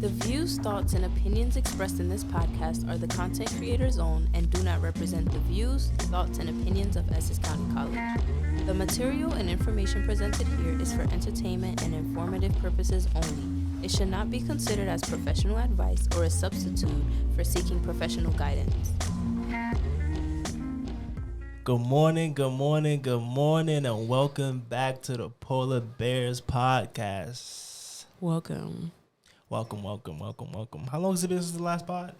The views, thoughts, and opinions expressed in this podcast are the content creator's own and do not represent the views, thoughts, and opinions of Essex County College. The material and information presented here is for entertainment and informative purposes only. It should not be considered as professional advice or a substitute for seeking professional guidance. Good morning, and welcome back to the Polar Bears podcast. Welcome. Welcome. How long has it been since the last pod?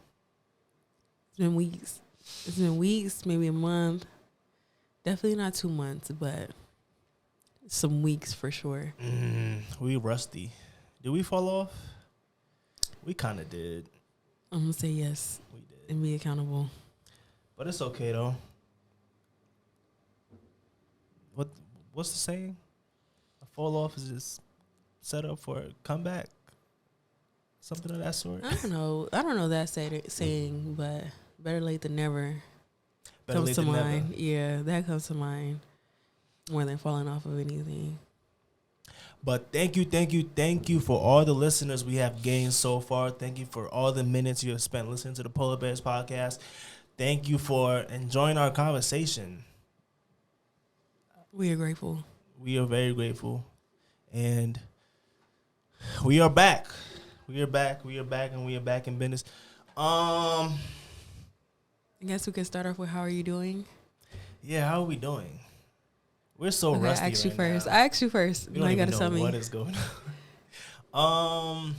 It's been weeks, maybe a month. Definitely not 2 months, but some weeks for sure. We rusty. Did we fall off? We kind of did. I'm going to say yes. We did. And be accountable. But it's okay, though. What's the saying? A fall off is just set up for a comeback. Something of that sort. I don't know that saying, but better late than never. Comes to mind. Never. Yeah, that comes to mind more than falling off of anything. But thank you for all the listeners we have gained so far. Thank you for all the minutes you have spent listening to the Polar Bears podcast. Thank you for enjoying our conversation. We are grateful. We are very grateful. And we are back. And we are back in business. I guess we can start off with how are you doing? Yeah, how are we doing? We're so rusty. I asked you first. You don't gotta know tell me what is going on.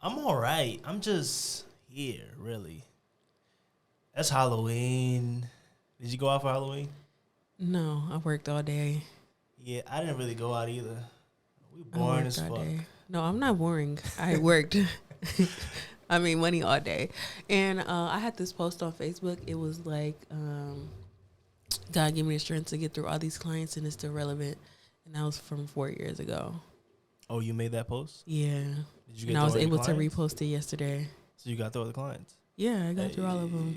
I'm all right. I'm just here, really. That's Halloween. Did you go out for Halloween? No, I worked all day. Yeah, I didn't really go out either. We boring as fuck. Day. No, I'm not boring. I worked. I made money all day. And I had this post on Facebook. It was like, God gave me the strength to get through all these clients and it's still relevant. And that was from 4 years ago. Oh, you made that post? Yeah. Did you get and I was able to repost it yesterday. So you got through all the clients? Yeah, I got through all of them.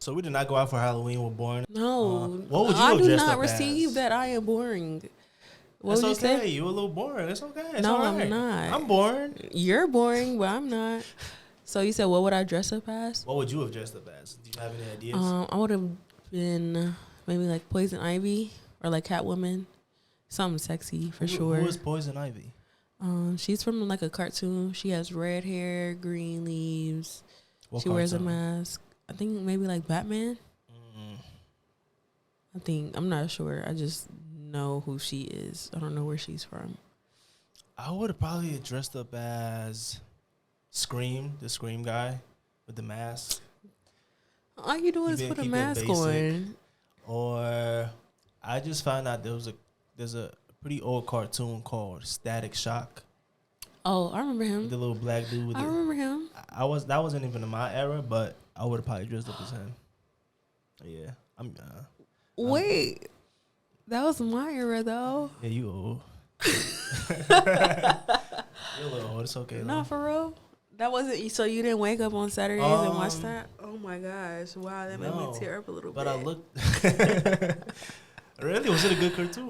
So we did not go out for Halloween. We're boring. No. What would you I do not receive as? That I am boring. What That's would you okay. say? You're a little boring. It's okay. It's no, all right. I'm not. I'm boring. You're boring, but I'm not. So you said, what would I dress up as? What would you have dressed up as? Do you have any ideas? I would have been maybe like Poison Ivy or like Catwoman. Something sexy for sure. Who is Poison Ivy? She's from like a cartoon. She has red hair, green leaves. She wears a mask. I think maybe like Batman. I'm not sure. I just know who she is. I don't know where she's from. I would have probably dressed up as Scream, the Scream guy with the mask. All you do is put a mask on. Or I just found out there's a pretty old cartoon called Static Shock. Oh, I remember him. The little black dude with remember him. That wasn't even in my era, but I would have probably dressed up as him. Yeah. Wait. That was my era though. Yeah, you old. You're a little old. It's okay though. No, for real. That wasn't so you didn't wake up on Saturdays and watch that? Oh my gosh. Wow, that made me tear up a little bit. But I looked Really? Was it a good cartoon?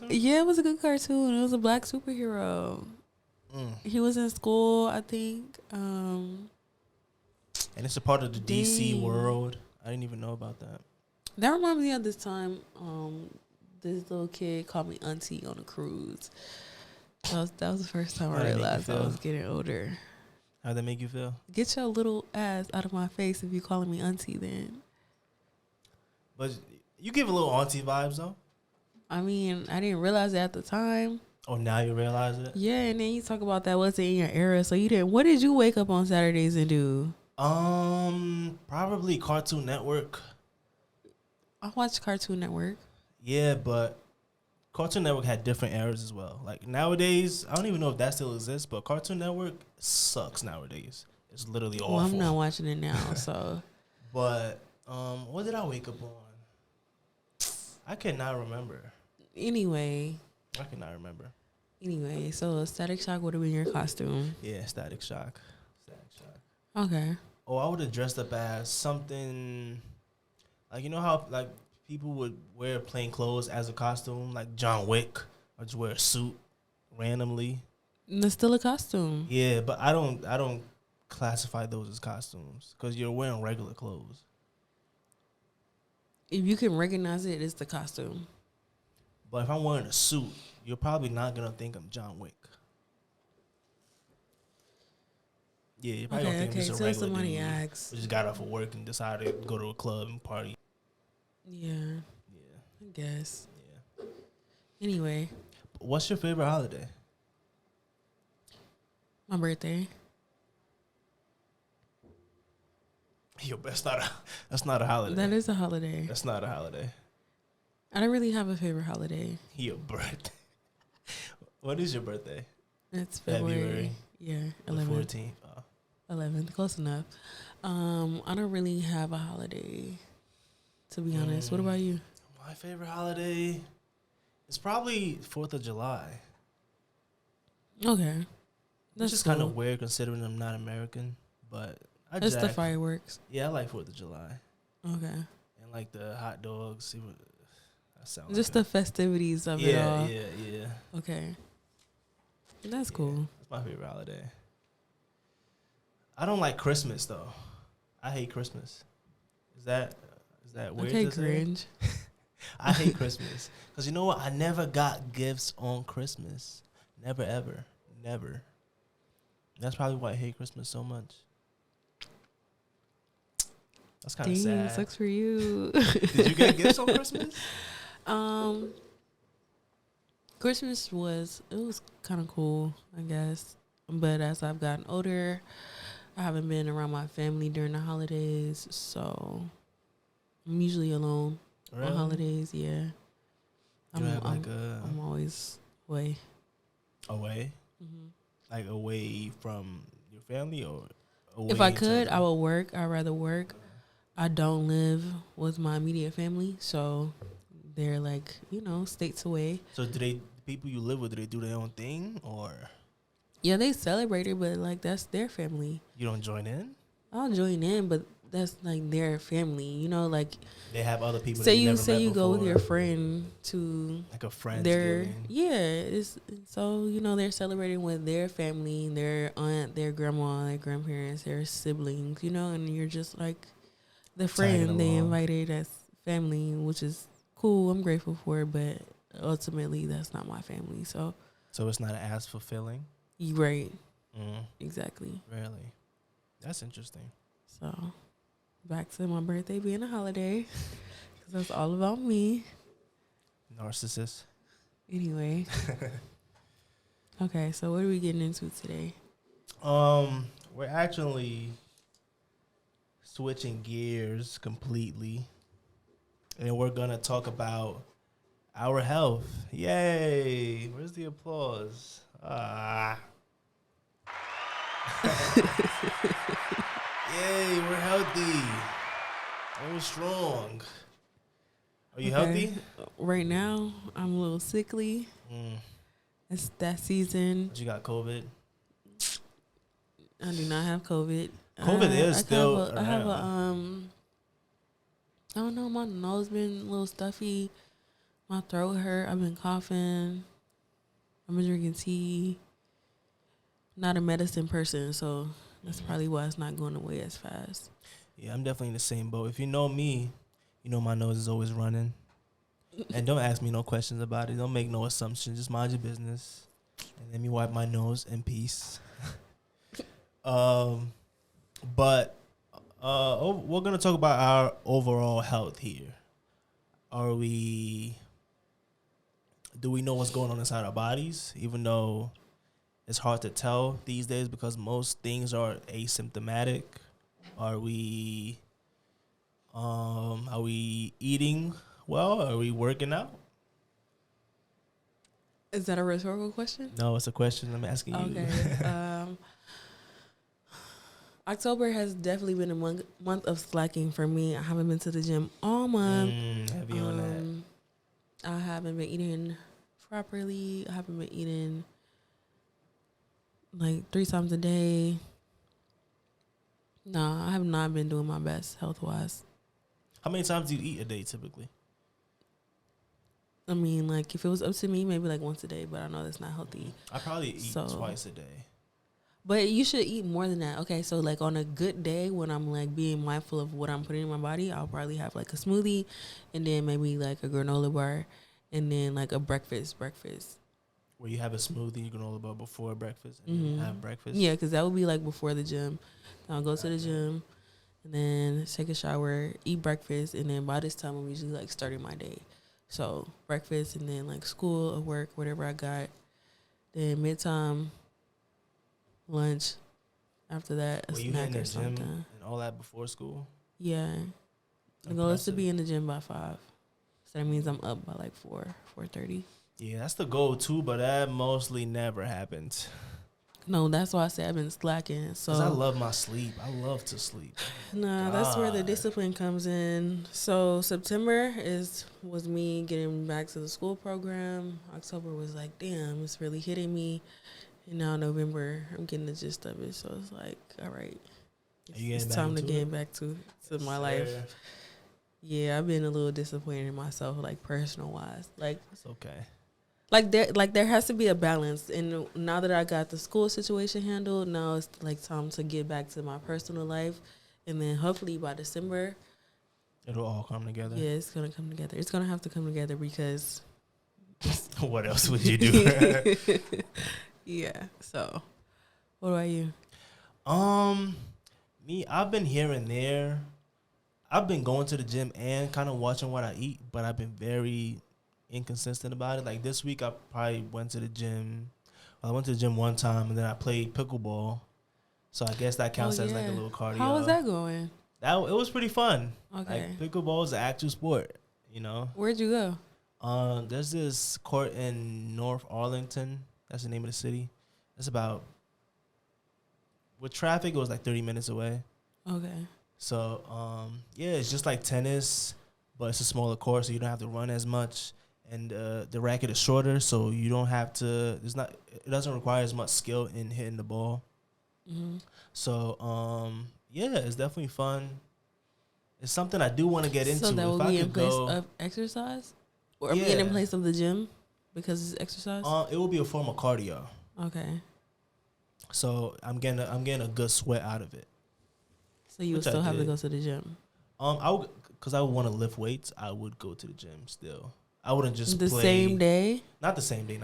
Yeah, it was a good cartoon. It was a black superhero. He was in school, I think. And it's a part of the DC world. I didn't even know about that. That reminds me of this time. This little kid called me auntie on a cruise. That was the first time I realized I was getting older. How'd that make you feel? Get your little ass out of my face if you're calling me auntie then. But you give a little auntie vibes though. I mean, I didn't realize it at the time. Oh, now you realize it? Yeah, and then you talk about that wasn't in your era. So you didn't. What did you wake up on Saturdays and do? Probably Cartoon Network. I watched Cartoon Network. Yeah, but Cartoon Network had different eras as well. Like nowadays, I don't even know if that still exists, but Cartoon Network sucks nowadays. It's literally awful. Well, I'm not watching it now, so. But what did I wake up on? I cannot remember. Anyway. I cannot remember. Anyway, so Static Shock would have been your costume. Yeah, Static Shock. Okay. Oh, I would have dressed up as something like, you know how like people would wear plain clothes as a costume, like John Wick, or just wear a suit randomly. And it's still a costume. Yeah, but I don't classify those as costumes because you're wearing regular clothes. If you can recognize it, it's the costume. But if I'm wearing a suit, you're probably not gonna think I'm John Wick. Yeah, you're probably gonna think I'm just a Till regular somebody dude asks. who just got off of work and decided to go to a club and party. Yeah, Yeah, I guess. yeah. Anyway, What's your favorite holiday? my birthday. Yo, that's not a holiday. That is a holiday. That's not a holiday. I don't really have a favorite holiday. Your birthday. What is your birthday? It's February. Yeah, 11th. 14th. 11th, close enough. I don't really have a holiday, to be honest. What about you? My favorite holiday is probably 4th of July. Okay. Which is kind of weird considering I'm not American, but It's the fireworks. Yeah, I like 4th of July. Okay. And like the hot dogs. See what that sounds Just like the festivities of it all. Yeah. Okay. That's cool. That's my favorite holiday. I don't like Christmas though. I hate Christmas. Is that weird? Okay, to say? cringe. I hate Christmas because you know what? I never got gifts on Christmas. Never, ever, never. That's probably why I hate Christmas so much. That's kind of sad. Sucks for you. Did you get gifts on Christmas? Christmas was kind of cool, I guess. But as I've gotten older, I haven't been around my family during the holidays, so I'm usually alone on holidays. Yeah, I'm always away. Away? Mm-hmm. Like away from your family or away? If I could, I would work. I'd rather work. I don't live with my immediate family, so they're like, states away. So the people you live with, do they do their own thing or? Yeah, they celebrate it, but like that's their family. You don't join in? I'll join in, but that's like their family. Like they have other people. Say you go with your friend to like a friend. It's so they're celebrating with their family, their aunt, their grandma, their grandparents, their siblings. And you're just like the friend they invited as family, which is cool. I'm grateful for it, but ultimately that's not my family. So it's not as fulfilling. Right. Exactly. Really? That's interesting. So, back to my birthday being a holiday, because that's all about me. Narcissist. Anyway. Okay, so what are we getting into today? We're actually switching gears completely, and we're gonna talk about our health. Yay! Where's the applause? Yay, we're healthy. We're strong. Are you healthy? Right now, I'm a little sickly. It's that season. But you got COVID? I do not have COVID. COVID is still I have I don't know, my nose been a little stuffy. My throat hurt. I've been coughing. I've been drinking tea. Not a medicine person, so that's probably why it's not going away as fast. Yeah, I'm definitely in the same boat. If you know me, you know my nose is always running. And don't ask me no questions about it. Don't make no assumptions. Just mind your business. And let me wipe my nose in peace. But we're going to talk about our overall health here. Do we know what's going on inside our bodies? Even though it's hard to tell these days because most things are asymptomatic. Are we eating well? Are we working out? Is that a rhetorical question? No, it's a question I'm asking you. Okay. October has definitely been a month of slacking for me. I haven't been to the gym all month. Heavy on that. I haven't been eating properly. I haven't been eating like 3 times a day. No, I have not been doing my best health-wise. How many times do you eat a day typically? I mean, like, if it was up to me, maybe like once a day, but I know that's not healthy. I probably eat twice a day. But you should eat more than that. Okay, so like on a good day when I'm like being mindful of what I'm putting in my body, I'll probably have like a smoothie and then maybe like a granola bar and then like a breakfast. Where you have a smoothie, granola bar before breakfast and then have breakfast? Yeah, because that would be like before the gym. I'll go to the gym and then take a shower, eat breakfast, and then by this time I'm usually like starting my day. So breakfast and then like school or work, whatever I got. Then midtime, lunch. After that, a snack or something. And all that before school? Yeah. The goal is to be in the gym by 5. So that means I'm up by like 4:30. Yeah, that's the goal too, but that mostly never happens. No, that's why I said I've been slacking. So 'cause I love my sleep. I love to sleep. Nah, that's where the discipline comes in. So September was me getting back to the school program. October was like, damn, it's really hitting me. And now November, I'm getting the gist of it. So it's like, all right, it's time to get back to my life. Yeah, I've been a little disappointed in myself, like personal wise. Like it's okay. Like there has to be a balance, and now that I got the school situation handled, now it's like time to get back to my personal life, and then hopefully by December, it'll all come together. Yeah, it's gonna come together. It's gonna have to come together because what else would you do? Yeah. So, what about you? Me, I've been here and there. I've been going to the gym and kind of watching what I eat, but I've been very inconsistent about it. Like this week, I probably went to the gym. I went to the gym one time, and then I played pickleball. So I guess that counts as like a little cardio. How was that going? It was pretty fun. Okay. Like pickleball is an actual sport, you know. Where'd you go? There's this court in North Arlington. That's the name of the city. It's about, with traffic, it was like 30 minutes away. Okay. So, yeah, it's just like tennis, but it's a smaller court, so you don't have to run as much. And the racket is shorter, so you don't have to. It doesn't require as much skill in hitting the ball. Mm-hmm. So, yeah, it's definitely fun. It's something I do want to get into. So that will be in place of exercise, or in place of the gym, because it's exercise. It will be a form of cardio. Okay. So I'm getting a good sweat out of it. So you would still have to go to the gym. Because I would want to lift weights. I would go to the gym still. I wouldn't just the same day. Not the same day.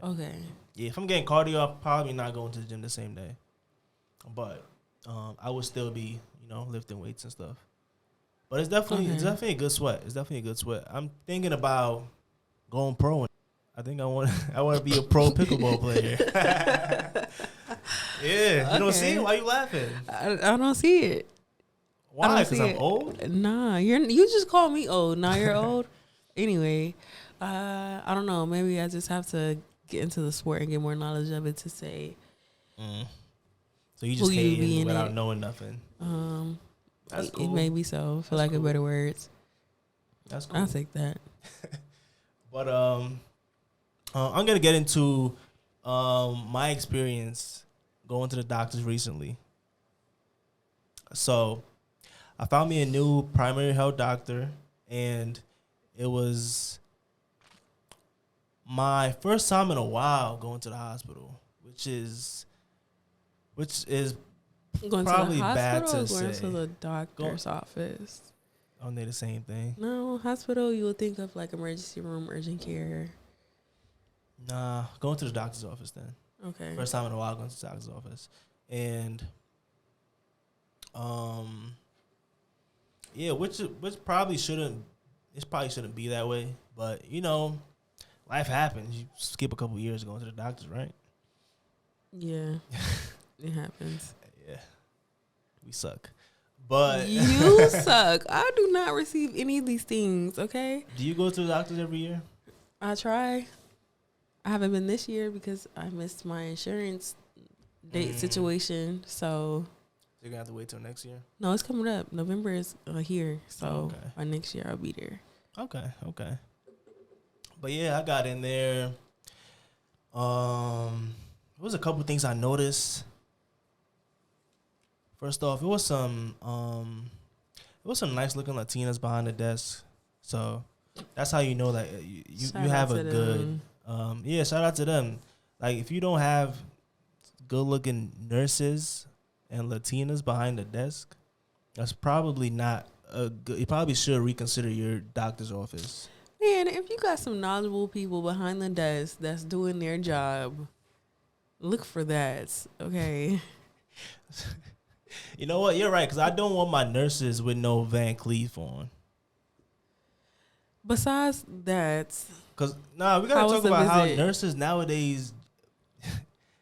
Okay. Yeah, if I'm getting cardio, I'm probably not going to the gym the same day. But I would still be, lifting weights and stuff. But it's definitely a good sweat. I'm thinking about going pro. I think I want to be a pro pickleball player. Yeah, you don't see it? Why are you laughing? I don't see it. Why? Because I'm old? Nah, you just called me old. Now you're old. Anyway, I don't know. Maybe I just have to get into the sport and get more knowledge of it to say. So you just hating without knowing nothing. That's cool. It may be so, for lack of better words. That's cool. I'll take that. But I'm gonna get into my experience going to the doctors recently. So I found me a new primary health doctor, and it was my first time in a while going to the hospital, which is going probably to the bad hospital to or going say. to the doctor's office? Aren't they the same thing? No, hospital, you would think of like emergency room, urgent care. Nah, going to the doctor's office then. Okay. First time in a while going to the doctor's office. And yeah, which probably shouldn't be that way, but life happens. You skip a couple years going to the doctor, right? Yeah. It happens. Yeah. We suck. But you suck. I do not receive any of these things, okay? Do you go to the doctors every year? I try. I haven't been this year because I missed my insurance date situation. So you're gonna have to wait till next year? No, it's coming up. November is here. So by next year I'll be there. Okay. But yeah, I got in there. There was a couple things I noticed. First off, it was some nice looking Latinas behind the desk. So That's how you know that you have a good. Shout out to them. Like if you don't have good looking nurses and Latinas behind the desk, that's probably not a good. You probably should reconsider your doctor's office. Man, if you got some knowledgeable people behind the desk that's doing their job, look for that. Okay. You know what? You're right, because I don't want my nurses with no Van Cleef on. Besides that, because we gotta talk about how nurses nowadays.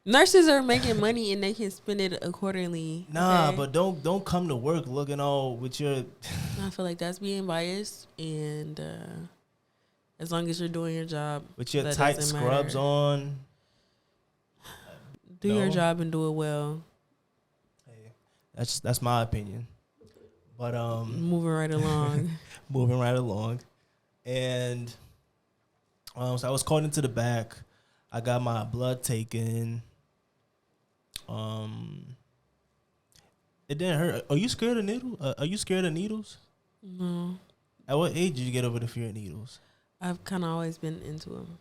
Nurses are making money and they can spend it accordingly. Okay? But don't come to work looking all with your. I feel like that's being biased, and as long as you're doing your job, with your tight scrubs on, do your job and do it well. Hey, that's my opinion. But moving right along. And so I was called into the back. I got my blood taken. It didn't hurt. Are you scared of needles? Are you scared of needles? No. At what age did you get over the fear of needles? I've kind of always been into them.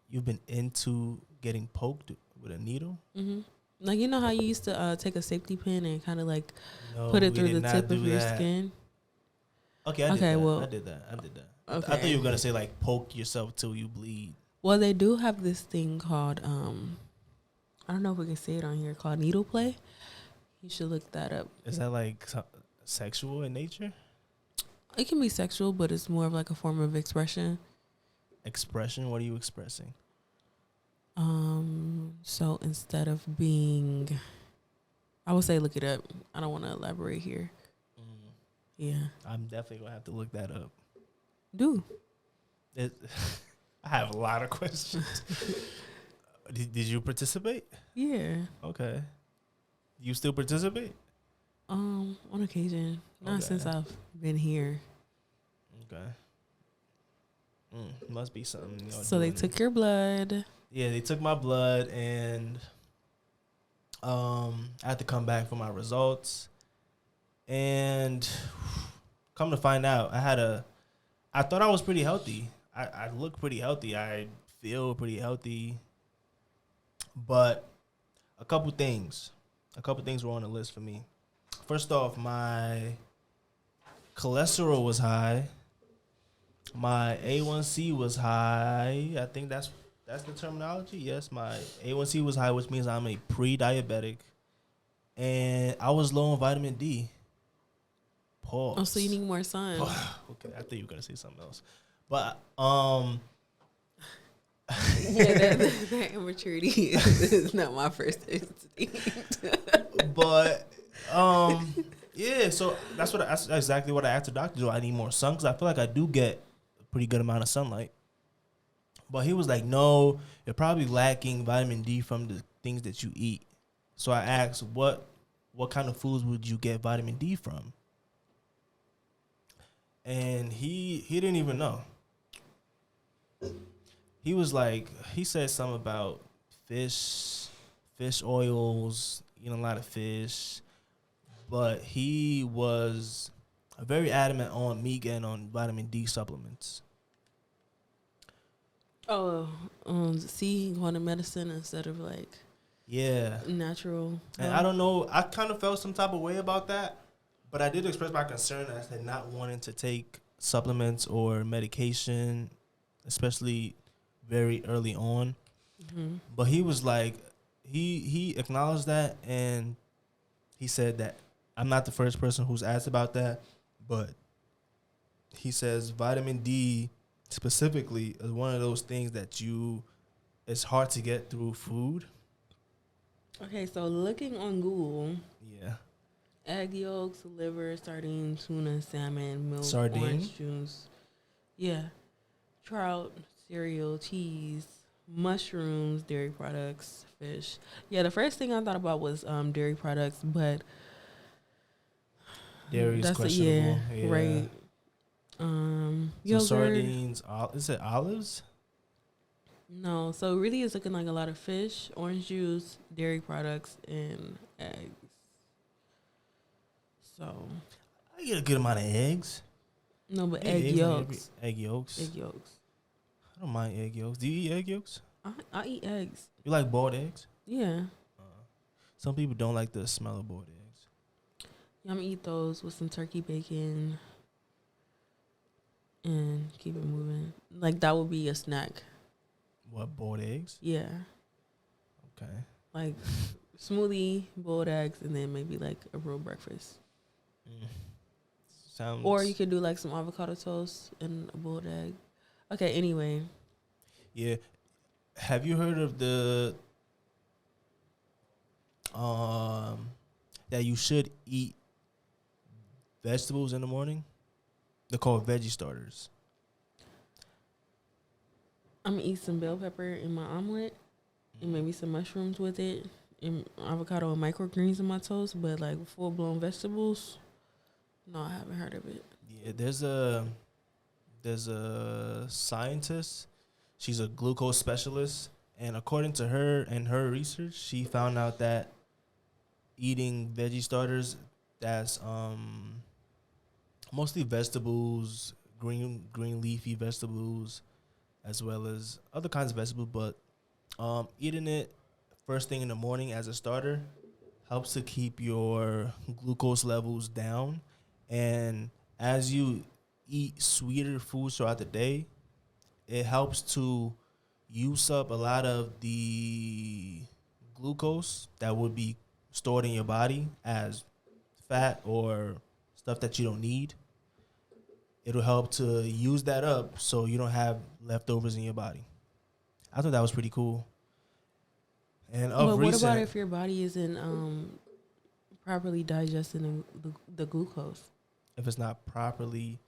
You've been into getting poked with a needle? Mm-hmm. Like, you know how you used to take a safety pin and kind of like put it through the tip of your skin? Okay, I did that. Okay. I thought you were going to say like poke yourself till you bleed. Well, they do have this thing called, I don't know if we can say it on here, called needle play. You should look that up. Is that like sexual in nature? It can be sexual, but it's more of like a form of expression. Expression? What are you expressing? So instead of being, I would say look it up. I don't want to elaborate here. Yeah. I'm definitely going to have to look that up. Do. I have a lot of questions. Did you participate? Yeah. Okay. You still participate? On occasion. Not since I've been here. Okay. Must be something. So they took your blood. Yeah, they took my blood, and I had to come back for my results. And come to find out, I thought I was pretty healthy. I look pretty healthy. I feel pretty healthy. But a couple things were on the list for me. First off, my cholesterol was high. My A1C was high. I think that's the terminology. Yes, my A1C was high, which means I'm a pre-diabetic. And I was low on vitamin D. Pause. Oh, so you need more sun. Okay, I thought you were going to say something else. But, that immaturity is not my first instinct. But, yeah, so that's exactly what I asked the doctor. Do I need more sun? Because I feel like I do get a pretty good amount of sunlight. But he was like, no, you're probably lacking vitamin D from the things that you eat. So I asked, what kind of foods would you get vitamin D from? And he didn't even know. He was like, he said something about fish oils, eating a lot of fish. But he was very adamant on me getting on vitamin D supplements. Oh, going to medicine instead of like natural. And I don't know. I kind of felt some type of way about that, but I did express my concern as to not wanting to take supplements or medication, especially very early on. Mm-hmm. But he was like, he acknowledged that, and he said that I'm not the first person who's asked about that, but he says vitamin D specifically is one of those things that it's hard to get through food. Okay, so looking on Google. Yeah. Egg yolks, liver, sardines, tuna, salmon, milk, orange juice. Yeah. Trout, cereal, cheese, mushrooms, dairy products, fish. Yeah, the first thing I thought about was dairy products, but dairy is questionable. Yeah, right. So yogurt. Sardines, is it olives? No, so really it's looking like a lot of fish, orange juice, dairy products, and eggs. So I get a good amount of eggs. No, but Yeah, egg eggs, like yolks. egg yolks. Egg yolks. I don't mind egg yolks. Do you eat egg yolks? I eat eggs. You like boiled eggs? Yeah. Some people don't like the smell of boiled eggs. Yeah, I'm gonna eat those with some turkey bacon and keep it moving. Like that would be a snack. What, boiled eggs? Yeah. Okay. Like smoothie, boiled eggs, and then maybe like a real breakfast. Sounds. Or you could do like some avocado toast and a boiled egg. Okay, anyway. Yeah. Have you heard of the that you should eat vegetables in the morning? They're called veggie starters. I'm gonna eat some bell pepper in my omelet and maybe some mushrooms with it and avocado and microgreens in my toast, but like full blown vegetables. No, I haven't heard of it. Yeah, there's a scientist. She's a glucose specialist, and according to her and her research, she found out that eating veggie starters, that's mostly vegetables, green leafy vegetables, as well as other kinds of vegetables, but eating it first thing in the morning as a starter helps to keep your glucose levels down. And as you eat sweeter foods throughout the day, it helps to use up a lot of the glucose that would be stored in your body as fat or stuff that you don't need. It'll help to use that up so you don't have leftovers in your body. I thought that was pretty cool. And But what about if your body isn't properly digesting the glucose? If it's not properly,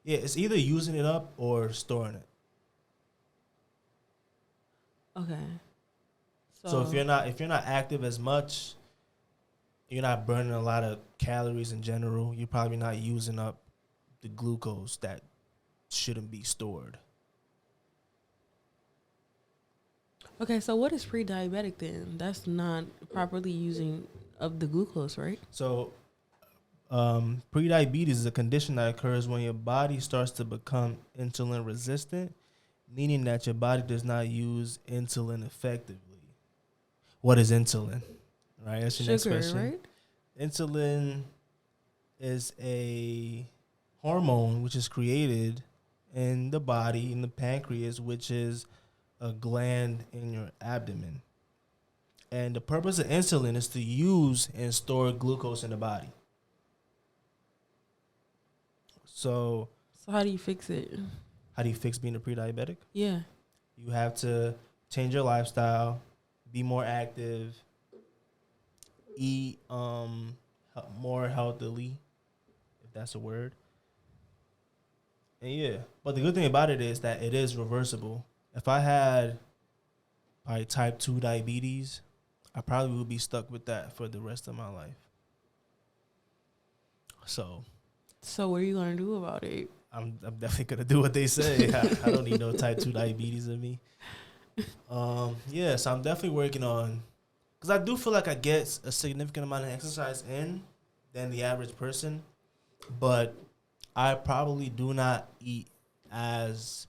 yeah, it's either using it up or storing it. Okay. So if you're not active as much, you're not burning a lot of calories in general. You're probably not using up the glucose that shouldn't be stored. Okay, so what is pre-diabetic then? That's not properly using of the glucose, right? So pre-diabetes is a condition that occurs when your body starts to become insulin resistant, meaning that your body does not use insulin effectively. What is insulin? Right, that's your next question. Right? Insulin is a hormone which is created in the body, in the pancreas, which is a gland in your abdomen. And the purpose of insulin is to use and store glucose in the body. So how do you fix it? How do you fix being a pre-diabetic? Yeah. You have to change your lifestyle, be more active, eat more healthily, if that's a word. And yeah, but the good thing about it is that it is reversible. If I had probably type 2 diabetes, I probably would be stuck with that for the rest of my life. So what are you going to do about it? I'm definitely going to do what they say. I don't need no type 2 diabetes in me. Yeah, so I'm definitely working on, because I do feel like I get a significant amount of exercise in than the average person, but I probably do not eat as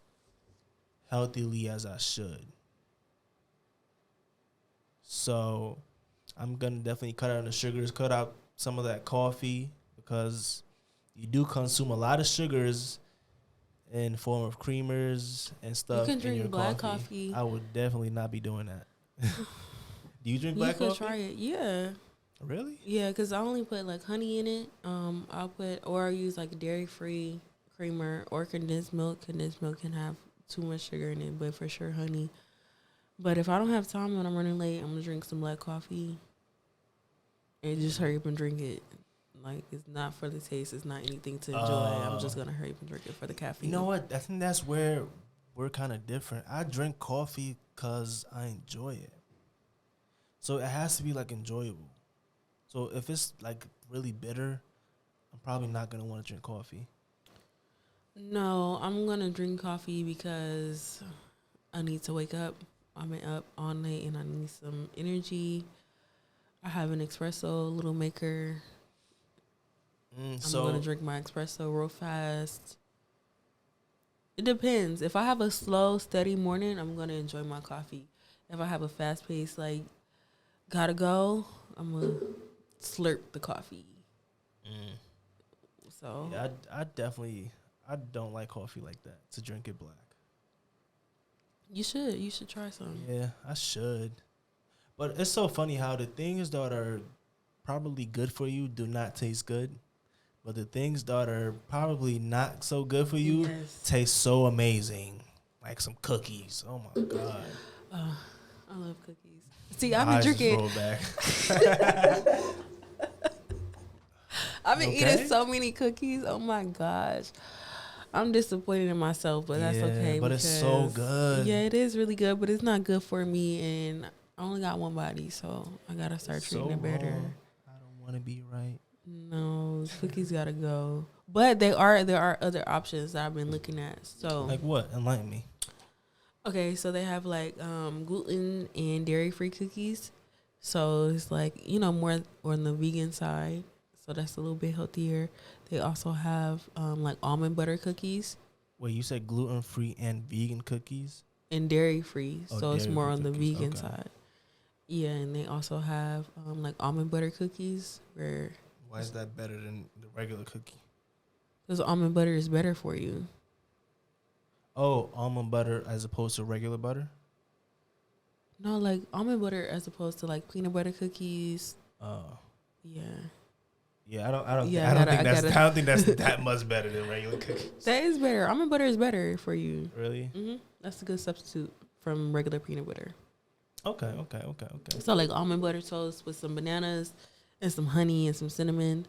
healthily as I should. So I'm going to definitely cut out on the sugars, cut out some of that coffee, because you do consume a lot of sugars in form of creamers and stuff. You can drink in your black coffee. I would definitely not be doing that. Do you drink black coffee? You could try it, yeah. Really? Yeah, because I only put like honey in it. I'll use like dairy-free creamer or condensed milk. Condensed milk can have too much sugar in it, but for sure honey. But if I don't have time and I'm running late, I'm gonna drink some black coffee and just hurry up and drink it. Like, it's not for the taste. It's not anything to enjoy. I'm just gonna hurry up and drink it for the caffeine. You know what? I think that's where we're kind of different. I drink coffee because I enjoy it. So it has to be like enjoyable. So if it's like really bitter, I'm probably not gonna want to drink coffee. No, I'm gonna drink coffee because I need to wake up. I've been up all night and I need some energy. I have an espresso little maker, I'm going to drink my espresso real fast. It depends. If I have a slow, steady morning, I'm going to enjoy my coffee. If I have a fast pace, like, gotta go, I'm going to slurp the coffee. So yeah, I don't like coffee like that, to drink it black. You should try some. Yeah, I should. But it's so funny how the things that are probably good for you do not taste good. But the things that are probably not so good for you taste so amazing. Like some cookies. Oh my God. I love cookies. See, I've been drinking. I've been eating so many cookies. Oh my gosh. I'm disappointed in myself, but that's okay. But it's so good. Yeah, it is really good, but it's not good for me. And I only got one body, so I got to start treating it better. I don't want to be right. No, cookies got to go. But there are other options that I've been looking at. So like what? Enlighten me. Okay, so they have like gluten and dairy-free cookies. So it's like, more on the vegan side. So that's a little bit healthier. They also have like almond butter cookies. Wait, you said gluten-free and vegan cookies? And dairy-free. So dairy-free it's more on the cookies. vegan side. Yeah, and they also have like almond butter cookies where... Why is that better than the regular cookie? Because almond butter is better for you. Oh, almond butter as opposed to regular butter? No, like almond butter as opposed to like peanut butter cookies. Oh. Yeah. Yeah, I don't think that's that much better than regular cookies. That is better. Almond butter is better for you. Really? Mm-hmm. That's a good substitute from regular peanut butter. Okay. So like almond butter toast with some bananas and some honey and some cinnamon.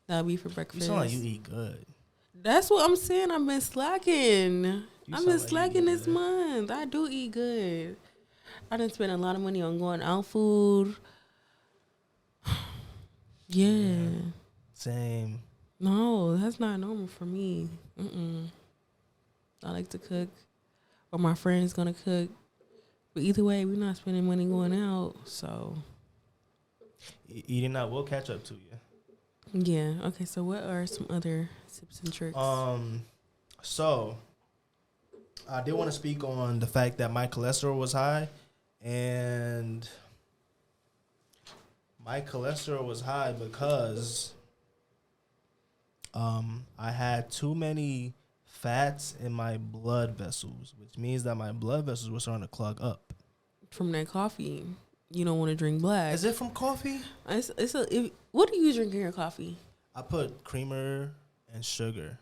That'll be for breakfast. You sound like you eat good. That's what I'm saying. I've been slacking. I've been slacking this good. month. I do eat good. I done spent a lot of money on going out food. Yeah. Same. No, that's not normal for me. I like to cook, or my friend's gonna cook. But either way, we're not spending money going out. So eating out will catch up to you. Yeah. Okay. So what are some other tips and tricks? So I did want to speak on the fact that my cholesterol was high, and my cholesterol was high because I had too many fats in my blood vessels, which means that my blood vessels were starting to clog up. From that coffee. You don't want to drink black. Is it from coffee? What do you drink in your coffee? I put creamer and sugar.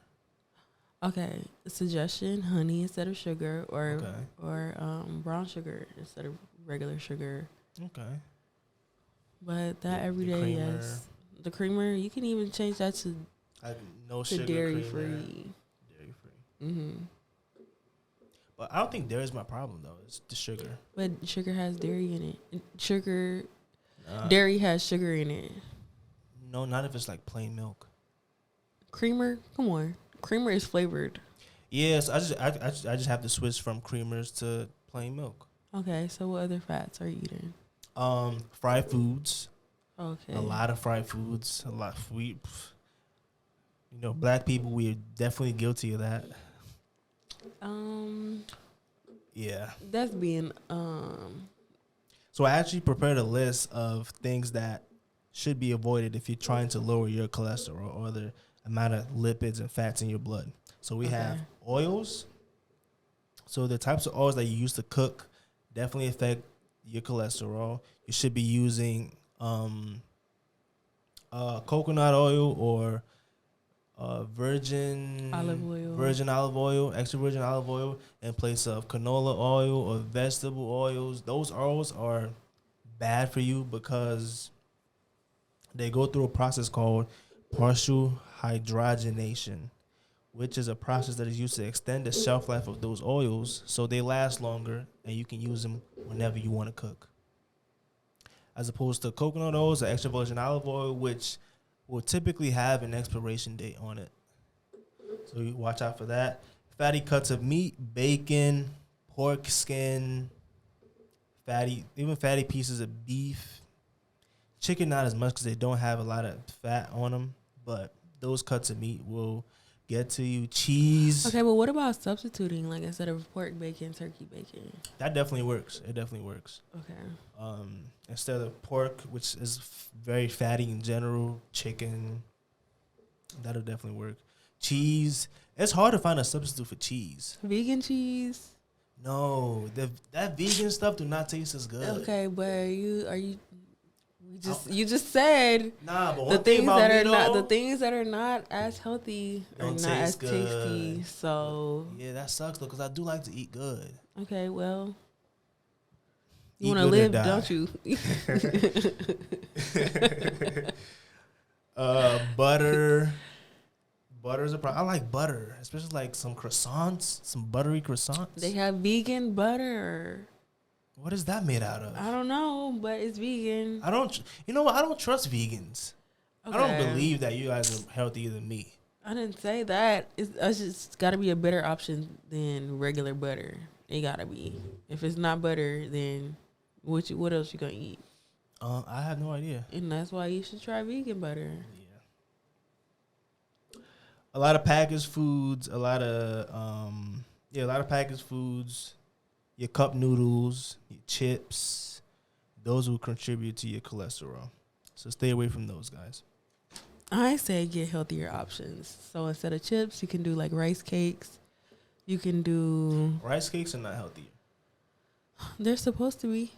Okay. Suggestion: honey instead of sugar, or brown sugar instead of regular sugar. Okay. But that every day, yes. The creamer, you can even change that to no sugar, dairy free. Dairy free. Mm-hmm. But I don't think dairy is my problem though. It's the sugar. But sugar has dairy in it. Dairy has sugar in it. No, not if it's like plain milk. Creamer, come on. Creamer is flavored. Yes, I just have to switch from creamers to plain milk. Okay, so what other fats are you eating? Fried foods. Okay. A lot of fried foods. Black people, we're definitely guilty of that. Yeah. That's being So I actually prepared a list of things that should be avoided if you're trying to lower your cholesterol or the amount of lipids and fats in your blood. So we have oils. So the types of oils that you use to cook definitely affect your cholesterol. You should be using coconut oil or virgin olive oil, extra virgin olive oil in place of canola oil or vegetable oils. Those oils are bad for you because they go through a process called partial hydrogenation, which is a process that is used to extend the shelf life of those oils so they last longer and you can use them whenever you want to cook. As opposed to coconut oils or extra virgin olive oil, which will typically have an expiration date on it. So you watch out for that. Fatty cuts of meat, bacon, pork skin, fatty pieces of beef. Chicken not as much because they don't have a lot of fat on them, but those cuts of meat will get to you. Cheese. Okay, but what about substituting, like instead of pork bacon, turkey bacon? That definitely works. It definitely works. Okay. Instead of pork, which is very fatty in general, chicken, that'll definitely work. Cheese. It's hard to find a substitute for cheese. Vegan cheese. No, that vegan stuff do not taste as good. Okay, but you just said Nah, but the one thing about me though, the things that are not as healthy are don't not as taste tasty. good. So yeah, that sucks though, because I do like to eat good. okay, well, Eat you want to good or live, die. don't you? Butter. Butter's a problem. I like butter, especially like some croissants, some buttery croissants. They have vegan butter. What is that made out of? I don't know, but it's vegan. You know what? I don't trust vegans. Okay. I don't believe that you guys are healthier than me. I didn't say that. It's just got to be a better option than regular butter. It got to be. If it's not butter, then what else you going to eat? I have no idea. And that's why you should try vegan butter. A lot of packaged foods, a lot of packaged foods, your cup noodles, your chips, those will contribute to your cholesterol. So stay away from those guys. I say get healthier options. So instead of chips, you can do like rice cakes. You can do... Rice cakes are not healthy. They're supposed to be.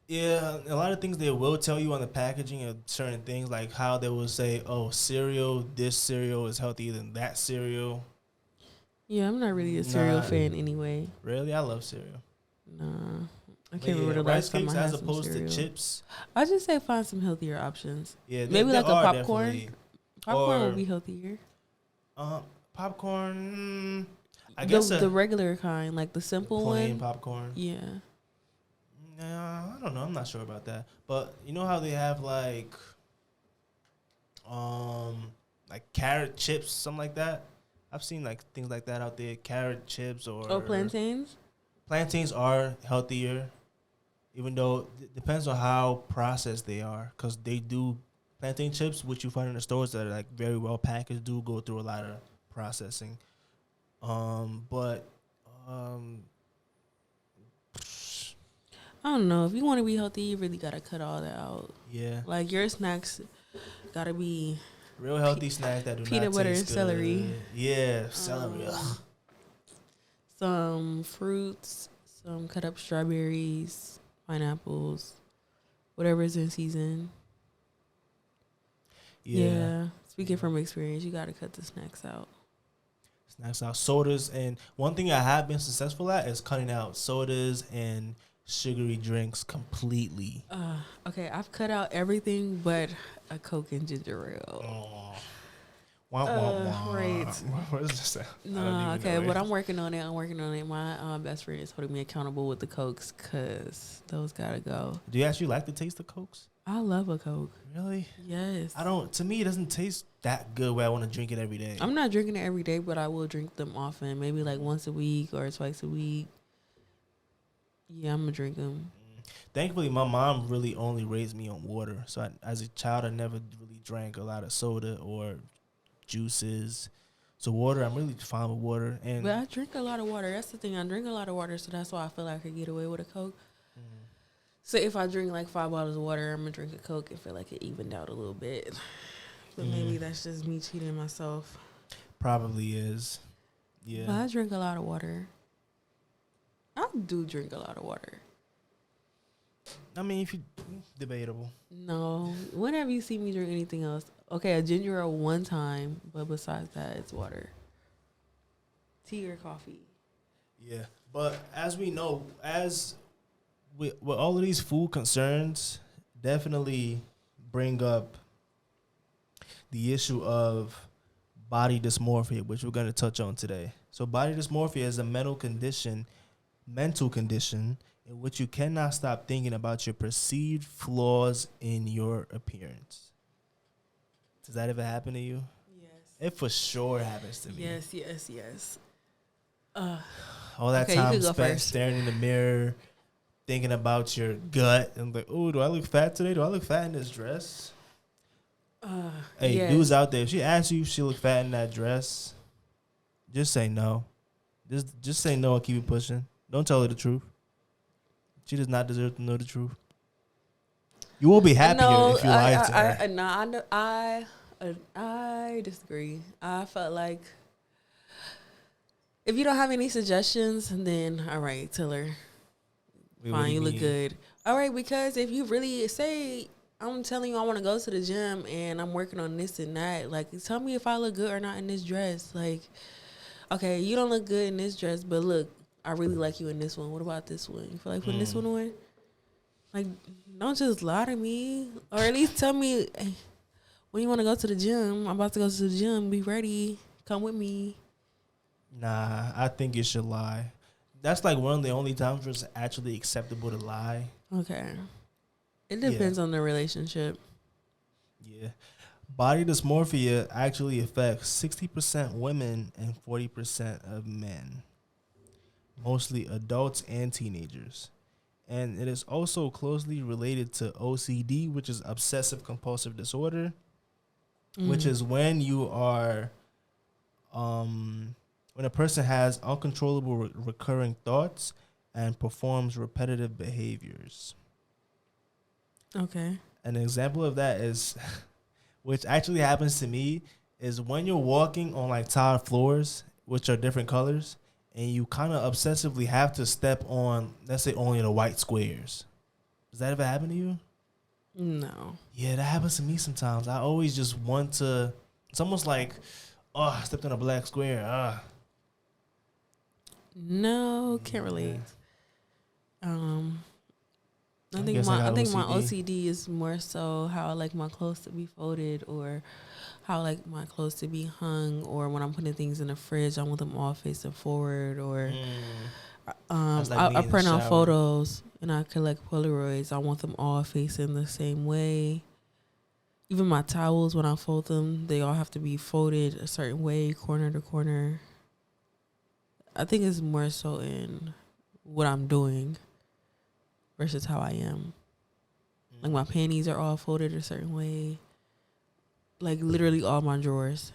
Yeah, a lot of things they will tell you on the packaging of certain things, like how they will say, oh, cereal, this cereal is healthier than that cereal. Yeah, I'm not really a cereal fan anyway. Really? I love cereal. Nah. I can't remember the last time I had some cereal. Rice cakes as opposed to chips? I just say find some healthier options. Yeah, maybe like a popcorn. Definitely. Popcorn would be healthier. Popcorn, I guess the regular kind, like the simple plain one. Popcorn. Yeah. I don't know. I'm not sure about that. But you know how they have like carrot chips, something like that? I've seen like things like that out there. Carrot chips or plantains? Plantains are healthier, even though it depends on how processed they are. Because they do, plantain chips, which you find in the stores that are like very well packaged, do go through a lot of processing. I don't know. If you want to be healthy, you really got to cut all that out. Yeah. Like your snacks got to be real healthy snacks that do peanut not butter taste and celery. Good. Yeah, celery. Some fruits, some cut up strawberries, pineapples, whatever's in season. Yeah. Speaking from experience, you got to cut the snacks out. Sodas, and one thing I have been successful at is cutting out sodas and sugary drinks completely. Okay, I've cut out everything but a Coke and ginger ale. Oh. Right. What is this? No, okay, but I'm working on it. My best friend is holding me accountable with the Cokes because those gotta go. Do you actually like the taste of Cokes? I love a Coke. Really? Yes. To me, it doesn't taste that good where I want to drink it every day. I'm not drinking it every day, but I will drink them often. Maybe like once a week or twice a week. Yeah, I'm going to drink them. Thankfully, my mom really only raised me on water. So as a child, I never really drank a lot of soda or juices. So water, I'm really fine with water. But I drink a lot of water. That's the thing. I drink a lot of water, so that's why I feel like I could get away with a Coke. So if I drink like 5 bottles of water, I'm going to drink a Coke and feel like it evened out a little bit. But maybe that's just me cheating myself. Probably is. Yeah. But I drink a lot of water. I do drink a lot of water. I mean, if you debatable. No. When have you seen me drink anything else? Okay, a ginger ale one time, but besides that, it's water. Tea or coffee. Yeah. But as we know, with all of these food concerns, definitely bring up the issue of body dysmorphia, which we're going to touch on today. So body dysmorphia is a mental condition in which you cannot stop thinking about your perceived flaws in your appearance. Does that ever happen to you? Yes. It for sure happens to me. Yes. All that time spent staring in the mirror, thinking about your gut, and like, oh, do I look fat today? Do I look fat in this dress? Hey, yes. dudes out there, if she asks you if she look fat in that dress, just say no. Just say no and keep it pushing. Don't tell her the truth. She does not deserve to know the truth. You will be happier if you lied to her. No, I disagree. I felt like if you don't have any suggestions, then all right, tell her. Wait, what do Fine, you look mean? good. All right, because if you really say, I'm telling you I want to go to the gym and I'm working on this and that, like, tell me if I look good or not in this dress. Like, okay, you don't look good in this dress, but look, I really like you in this one. What about this one? You feel like putting this one on? Like, don't just lie to me. Or at least tell me, hey, when you want to go to the gym, I'm about to go to the gym. Be ready. Come with me. Nah, I think you should lie. That's like one of the only times where it's actually acceptable to lie. Okay. It depends on the relationship. Yeah. Body dysmorphia actually affects 60% women and 40% of men, mostly adults and teenagers. And it is also closely related to OCD, which is obsessive compulsive disorder, which is when you are, when a person has uncontrollable recurring thoughts and performs repetitive behaviors. Okay. An example of that is, which actually happens to me, is when you're walking on like tile floors, which are different colors, and you kind of obsessively have to step on, let's say, only the white squares. Does that ever happen to you? No. Yeah, that happens to me sometimes. I always just want to, it's almost like, oh, I stepped on a black square. No, can't relate. I think my OCD is more so how I like my clothes to be folded, or how I like my clothes to be hung, or when I'm putting things in the fridge, I want them all facing forward, or I print out photos and I collect Polaroids. I want them all facing the same way. Even my towels, when I fold them, they all have to be folded a certain way, corner to corner. I think it's more so in what I'm doing versus how I am. Like my panties are all folded a certain way. Like literally all my drawers.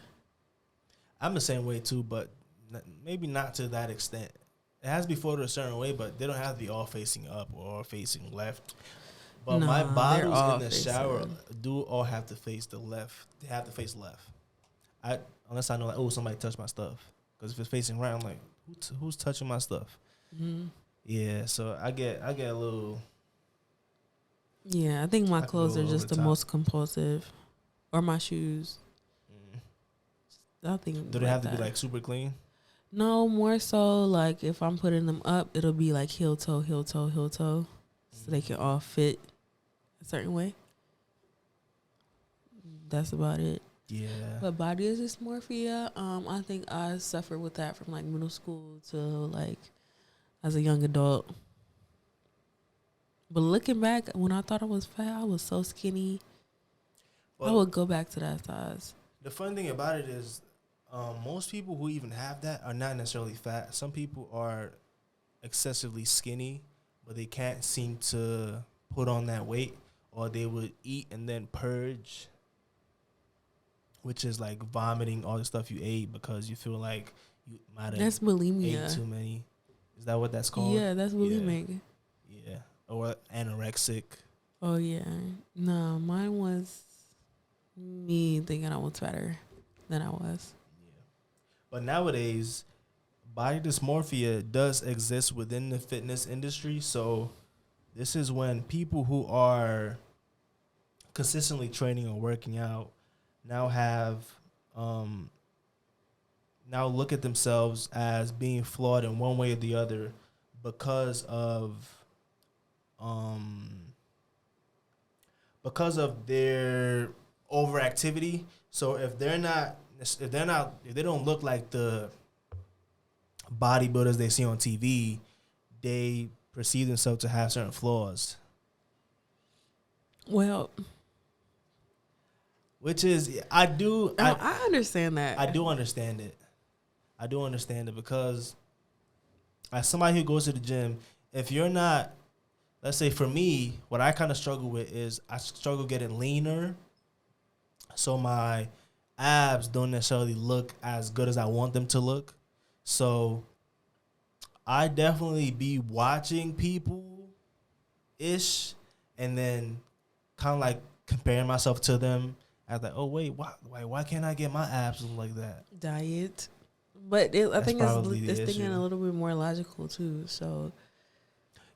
I'm the same way too, but maybe not to that extent. It has to be folded a certain way, but they don't have to be all facing up or all facing left. But my bottles in the shower do all have to face the left. They have to face left. Unless I know, like, oh, somebody touched my stuff. Because if it's facing right, I'm like, who's touching my stuff? Mm-hmm. Yeah, so I get a little. Yeah, I think my clothes are just the most compulsive, or my shoes. I think. Do they have to be like super clean? No, more so like if I'm putting them up, it'll be like heel toe, heel toe, heel toe, so they can all fit a certain way. That's about it. Yeah. But body dysmorphia, I think I suffered with that from like middle school to like as a young adult. But looking back, when I thought I was fat, I was so skinny. Well, I would go back to that size. The fun thing about it is, most people who even have that are not necessarily fat. Some people are excessively skinny, but they can't seem to put on that weight, or they would eat and then purge, which is like vomiting all the stuff you ate because you feel like you might have ate too many. Is that what that's called? Yeah, that's bulimic. Yeah. Or anorexic. Oh, yeah. No, mine was me thinking I was fatter than I was. Yeah. But nowadays, body dysmorphia does exist within the fitness industry. So this is when people who are consistently training or working out now have now look at themselves as being flawed in one way or the other because of their overactivity. So if they don't look like the bodybuilders they see on TV, they perceive themselves to have certain flaws. Well, which is I understand that. I do understand it because as somebody who goes to the gym, if you're not, let's say for me, what I kind of struggle with is I struggle getting leaner so my abs don't necessarily look as good as I want them to look. So I definitely be watching people ish, and then kind of like comparing myself to them. I was like, oh wait, why can't I get my abs look like that? Diet. But I That's think probably it's the thinking issue. a little bit more logical too. So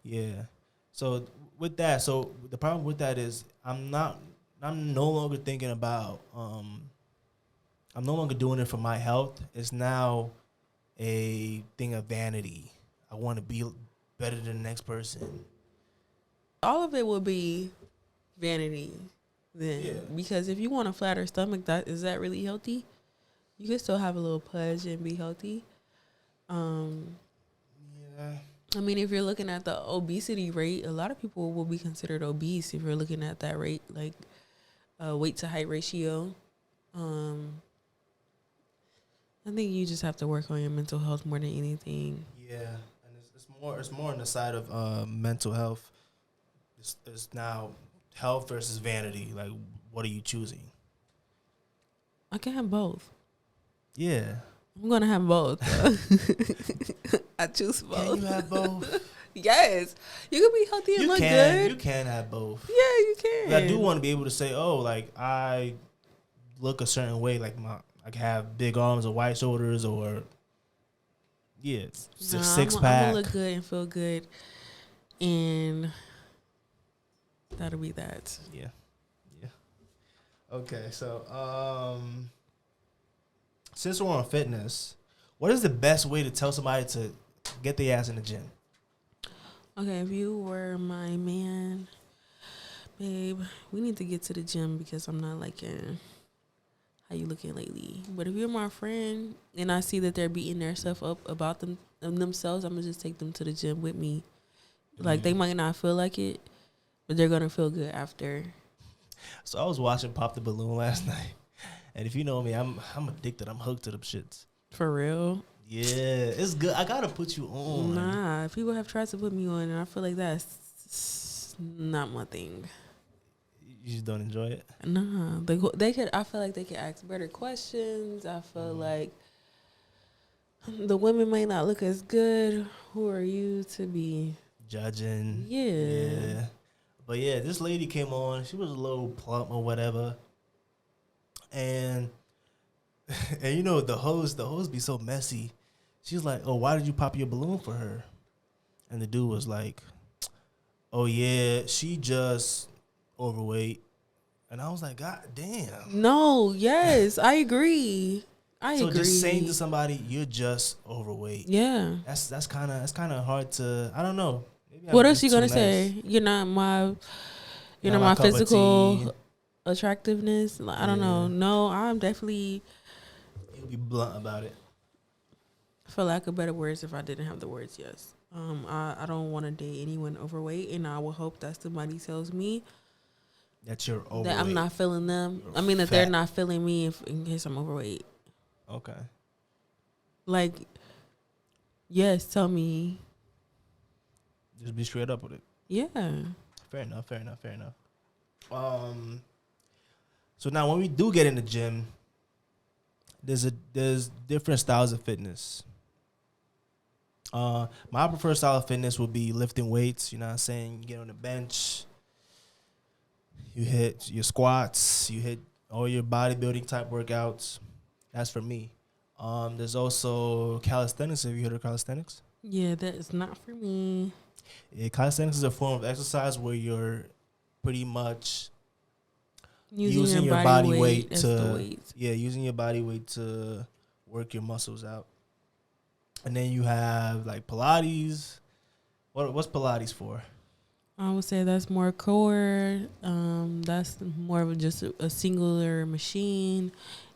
Yeah. So with that, so the problem with that is I'm no longer thinking about I'm no longer doing it for my health. It's now a thing of vanity. I want to be better than the next person. all of it will be vanity then, Yeah. because if you want a flatter stomach, that really healthy? You can still have a little pudge and be healthy. Yeah. I mean, if you're looking at the obesity rate, a lot of people will be considered obese if you're looking at that rate, like weight to height ratio. I think you just have to work on your mental health more than anything. Yeah. And it's more on the side of mental health. It's now health versus vanity. Like, what are you choosing? I can have both. Yeah. I'm gonna have both. I choose both. Can you have both? Yes, you can be healthy and You look can. good. You can have both. Yeah, you can. But I do want to be able to say, oh, like I look a certain way, like I can have big arms or wide shoulders, or six I'm pack. gonna look good and feel good, and that'll be that. Yeah. Okay, so since we're on fitness, what is the best way to tell somebody to get their ass in the gym? Okay, if you were my man, babe, we need to get to the gym because I'm not liking how you looking lately. But if you're my friend and I see that they're beating themselves up about themselves, I'm gonna just take them to the gym with me. Like they might not feel like it, but they're gonna feel good after. So I was watching Pop the Balloon last night, and if you know me, I'm addicted. I'm hooked to them shits. For real? Yeah, it's good. I gotta put you on. Nah, people have tried to put me on, and I feel like that's not my thing. You just don't enjoy it? Nah, they could. I feel like they could ask better questions. I feel like the women might not look as good. Who are you to be Judging. Yeah. But yeah, this lady came on. She was a little plump or whatever, and and you know the host be so messy. She's like, "Oh, why did you pop your balloon for her?" And the dude was like, "Oh yeah, she just overweight." And I was like, "God damn." No, yes, I agree. I So agree. just saying to somebody, "You're just overweight." Yeah. That's kind of hard to. I don't know. Maybe What I'm else just you too gonna nice. say? You're not my Not my cup of physical tea. attractiveness. Like, I don't know. No, I'm definitely, You'll be blunt about it. for lack of better words, if I didn't have the words, yes. I don't want to date anyone overweight, and I will hope that somebody tells me That you're overweight. that I'm not feeling them. You're I mean that they're fat. not feeling me in case I'm overweight. Okay. Like, yes, tell me. Just be straight up with it. Yeah. Fair enough. So now when we do get in the gym, there's different styles of fitness. My preferred style of fitness would be lifting weights. You know what I'm saying? You get on the bench, you hit your squats, you hit all your bodybuilding type workouts. That's for me. There's also calisthenics. Have you heard of calisthenics? Yeah, that is not for me. Yeah, calisthenics is a form of exercise where you're pretty much using your body weight as to the weight. using your body weight to work your muscles out. And then you have like Pilates. What's Pilates for? I would say that's more core. That's more of just a singular machine,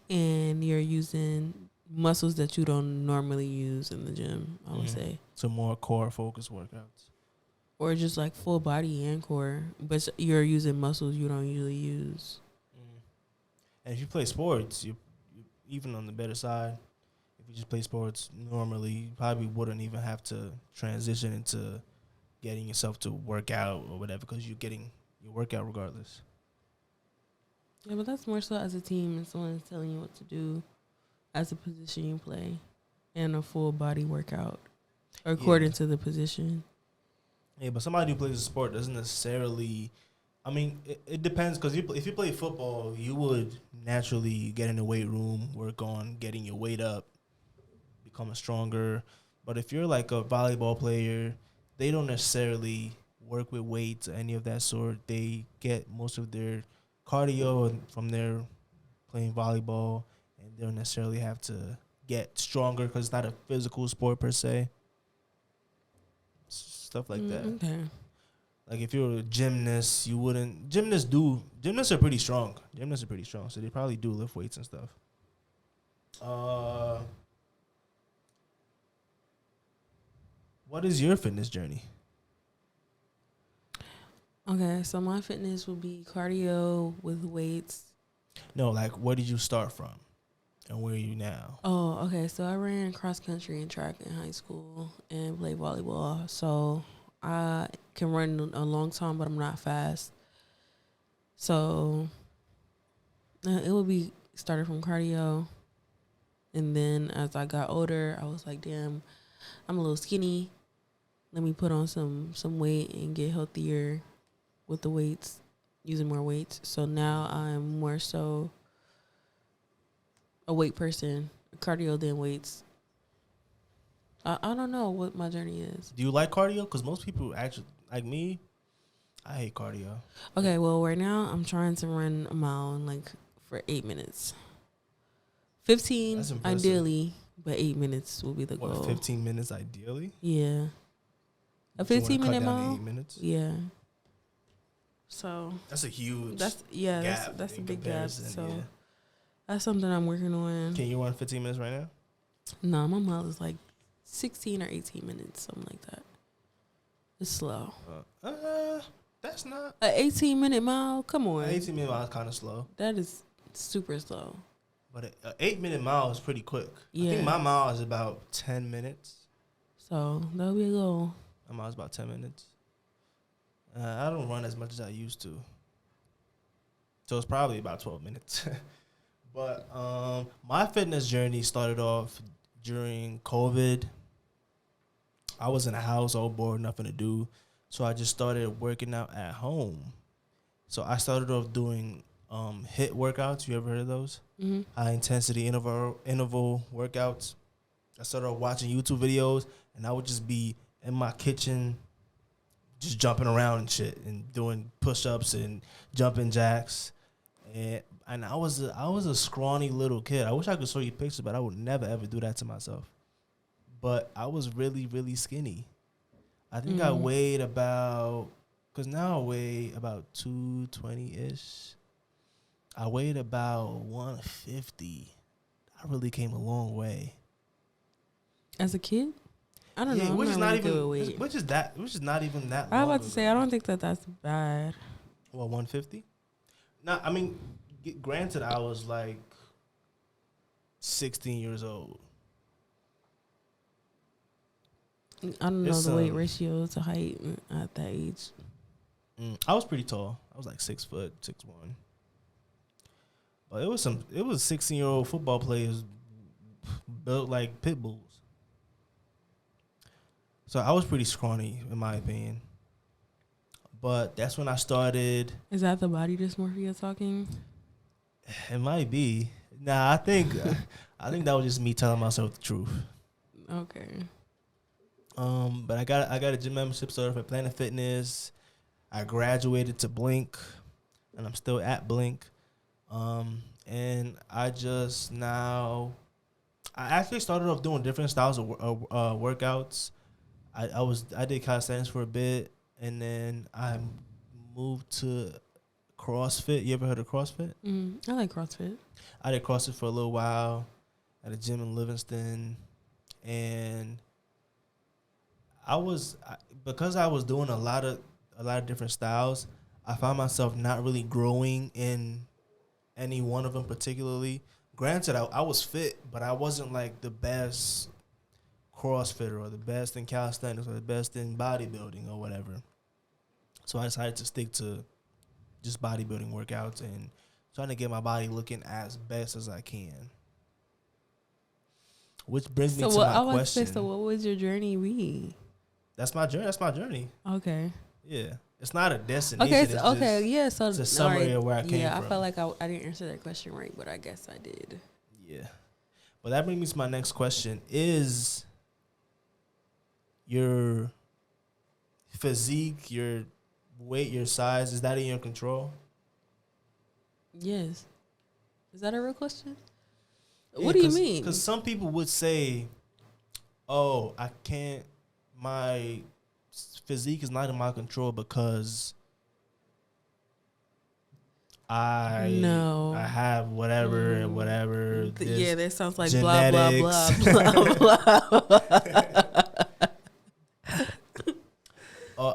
and you're using muscles that you don't normally use in the gym, I would say. So more core focused workouts. Or just like full body and core, but you're using muscles you don't usually use. And if you play sports, you even on the better side. If you just play sports normally, you probably wouldn't even have to transition into getting yourself to work out or whatever, because you're getting your workout regardless. Yeah, but that's more so as a team and someone's telling you what to do as a position you play and a full body workout according to the position. Yeah, but somebody who plays a sport doesn't necessarily. I mean, it depends because if you play football, you would naturally get in the weight room, work on getting your weight up, becoming stronger. But if you're like a volleyball player, they don't necessarily work with weights or any of that sort. They get most of their cardio from their playing volleyball, and they don't necessarily have to get stronger because it's not a physical sport per se. Stuff like that. Okay. Like if you're a gymnast, you wouldn't. Gymnasts are pretty strong. So they probably do lift weights and stuff. What is your fitness journey? Okay, so my fitness would be cardio with weights. No, like where did you start from, and where are you now? Oh, okay. So I ran cross country and track in high school and played volleyball. So I can run a long time, but I'm not fast. So it would be started from cardio. And then as I got older, I was like, damn, I'm a little skinny. Let me put on some weight and get healthier with the weights, using more weights. So now I'm more so a weight person, cardio than weights. I don't know what my journey is. Do you like cardio? Because most people actually, like me, I hate cardio. Okay, well, right now I'm trying to run a mile in for 8 minutes. 15 ideally, but 8 minutes will be the goal. 15 minutes ideally? Yeah. A 15-minute mile? 8 minutes? Yeah. So that's a huge that's a big gap. So yeah. That's something I'm working on. Can you run 15 minutes right now? No, my mile is like 16 or 18 minutes, something like that. It's slow. That's not an 18-minute mile. Come on, an 18-minute mile is kind of slow. That is super slow. But an 8-minute mile is pretty quick. Yeah. I think my mile is about 10 minutes. So that'll be a goal. My mile is about 10 minutes. I don't run as much as I used to. So it's probably about 12 minutes. But my fitness journey started off during COVID. I was in a house all bored, nothing to do. So I just started working out at home. So I started off doing HIIT workouts. You ever heard of those? Mm-hmm. High intensity interval workouts. I started off watching YouTube videos, and I would just be in my kitchen just jumping around and shit and doing push-ups and jumping jacks. And I was a scrawny little kid. I wish I could show you pictures, but I would never, ever do that to myself. But I was really, really skinny. I think I weighed about, because now I weigh about 220-ish. I weighed about 150. I really came a long way. As a kid? I don't know. Which is not even that long. I was about to say, I don't think that's bad. Well, 150? No, I mean, granted, I was like 16 years old. I don't know the weight ratio to height at that age. I was pretty tall. I was like 6 foot, 6'1". But it was 16-year-old football players built like pit bulls. So I was pretty scrawny, in my opinion. But that's when I started. Is that the body dysmorphia talking? It might be. Nah, I think that was just me telling myself the truth. Okay. But I got a gym membership started for Planet Fitness. I graduated to Blink, and I'm still at Blink. And I actually started off doing different styles of workouts. I did calisthenics for a bit, and then I moved to CrossFit. You ever heard of CrossFit? I like CrossFit. I did CrossFit for a little while at a gym in Livingston, and because I was doing a lot of different styles, I found myself not really growing in any one of them particularly. Granted, I was fit, but I wasn't like the best CrossFitter or the best in calisthenics or the best in bodybuilding or whatever. So I decided to stick to just bodybuilding workouts and trying to get my body looking as best as I can. Which brings me to my question. So what was your journey be? That's my journey. That's my journey. Okay. Yeah. It's not a destination. So it's a summary of where I came from. Yeah, I felt like I didn't answer that question right, but I guess I did. Yeah. But that brings me to my next question. Is your physique, your weight, your size, is that in your control? Yes. Is that a real question? Yeah, what do you mean? Because some people would say, oh, I can't, my physique is not in my control because I have whatever and whatever. Yeah, that sounds like genetics. blah, blah, blah, blah.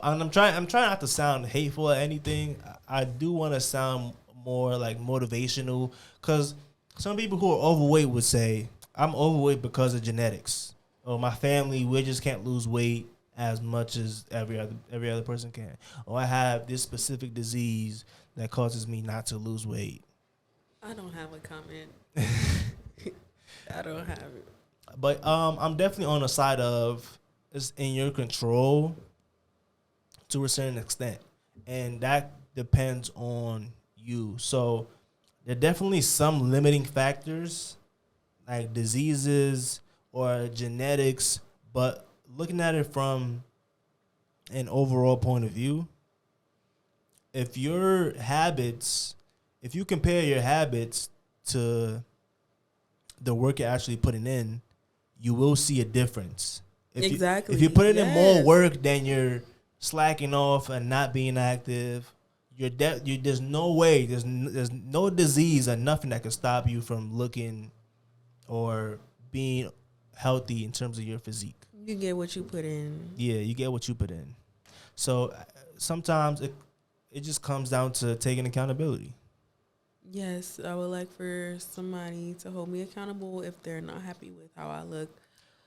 And I'm trying not to sound hateful or anything. I do want to sound more like motivational, because some people who are overweight would say, I'm overweight because of genetics. Or my family, we just can't lose weight as much as every other person can. Or I have this specific disease that causes me not to lose weight. I don't have a comment. I don't have it. But I'm definitely on the side of it's in your control to a certain extent. And that depends on you. So there are definitely some limiting factors like diseases or genetics, but looking at it from an overall point of view, if you compare your habits to the work you're actually putting in, you will see a difference. If you're putting in more work than you're slacking off and not being active, there's no way, there's no disease or nothing that can stop you from looking or being healthy in terms of your physique. You get what you put in. Yeah, you get what you put in. So sometimes it just comes down to taking accountability. Yes, I would like for somebody to hold me accountable if they're not happy with how I look.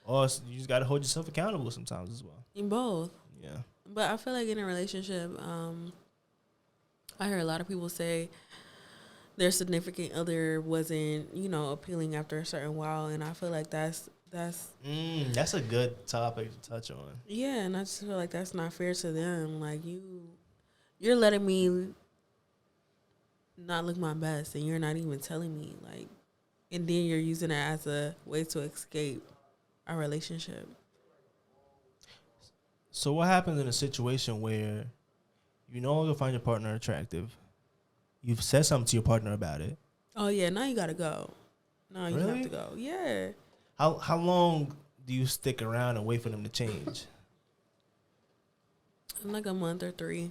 Or you just got to hold yourself accountable sometimes as well. In both. Yeah. But I feel like in a relationship, I heard a lot of people say their significant other wasn't, appealing after a certain while, and I feel like that's a good topic to touch on. Yeah, and I just feel like that's not fair to them. Like you're letting me not look my best, and you're not even telling me, like, and then you're using it as a way to escape our relationship. So what happens in a situation where you no longer find your partner attractive? You've said something to your partner about it. Oh yeah, now you gotta go. No, you have to go. Yeah. How long do you stick around and wait for them to change? Like a month or 3.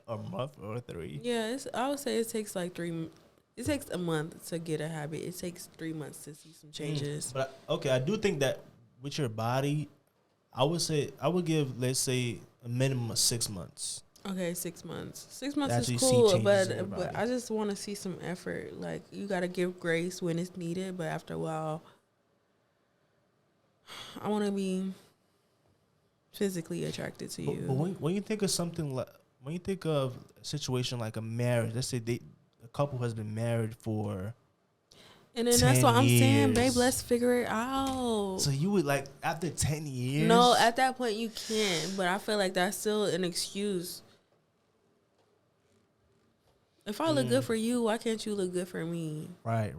A month or 3? Yeah, I would say it takes like 3. It takes a month to get a habit. It takes 3 months to see some changes. But I do think that with your body, I would give, let's say, a minimum of 6 months. Okay, 6 months. 6 months is cool, but I just want to see some effort. Like, you got to give grace when it's needed, but after a while, I want to be physically attracted to you. But when you think of something like, when you think of a situation like a marriage, let's say a couple has been married for and then that's what I'm saying, babe, let's figure it out. So you would, like, after 10 years? No, at that point you can, but I feel like that's still an excuse. If I look good for you, why can't you look good for me? Right.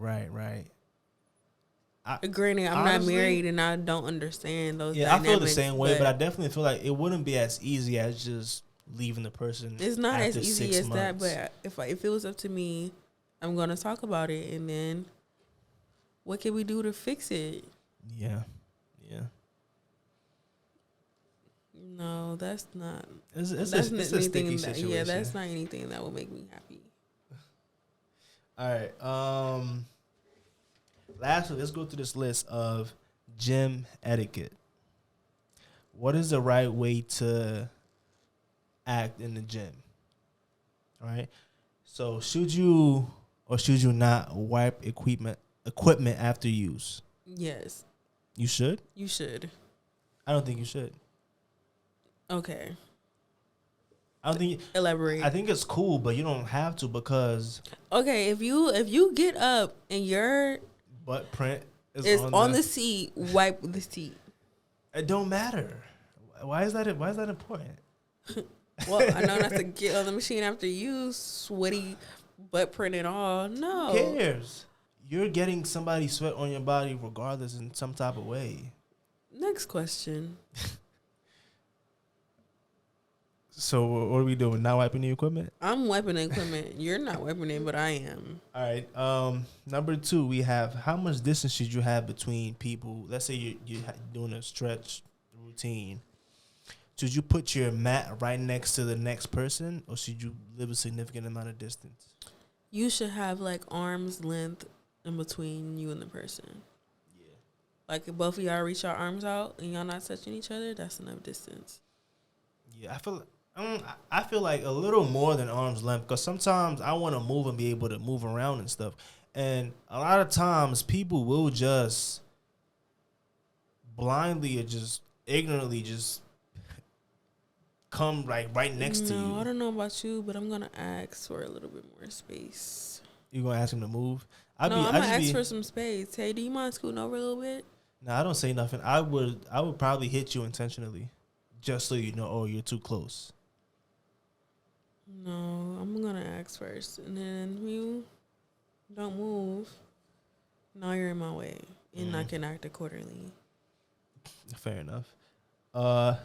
Granted, I'm not married and I don't understand those dynamics. I feel the same way, but I definitely feel like it wouldn't be as easy as just leaving the person. It's not after as easy 6 as months. that, but if it was up to me, I'm going to talk about it, and then what can we do to fix it? Yeah. No, that's not. It's a sticky situation. Yeah, that's not anything that will make me happy. All right. Lastly, let's go through this list of gym etiquette. What is the right way to act in the gym? All right. So should you or should you not wipe equipment after use? Yes. You should? You should. I don't think you should. Okay. I don't think elaborate. I think it's cool, but you don't have to because okay, if you get up and your butt print is on the seat, wipe the seat. It don't matter. Why is that important? Well, I know not to get on the machine after you sweaty butt print and all. No. Who cares? You're getting somebody's sweat on your body regardless in some type of way. Next question. So what are we doing? Not wiping the equipment? I'm wiping the equipment. You're not wiping it, but I am. All right. Number 2, we have how much distance should you have between people? Let's say you're doing a stretch routine. Should you put your mat right next to the next person, or should you live a significant amount of distance? You should have like arm's length in between you and the person. Yeah. Like if both of y'all reach your arms out and y'all not touching each other, that's enough distance. Yeah, I feel like a little more than arm's length because sometimes I want to move and be able to move around and stuff. And a lot of times people will just blindly or just ignorantly just come like right next to you. No, I don't know about you, but I'm going to ask for a little bit more space. You going to ask him to move? I'm going to ask for some space. Hey, do you mind scooting over a little bit? No, I don't say nothing. I would probably hit you intentionally just so you know, oh, you're too close. No, I'm going to ask first. And then you don't move. Now you're in my way. And I can act accordingly. Fair enough.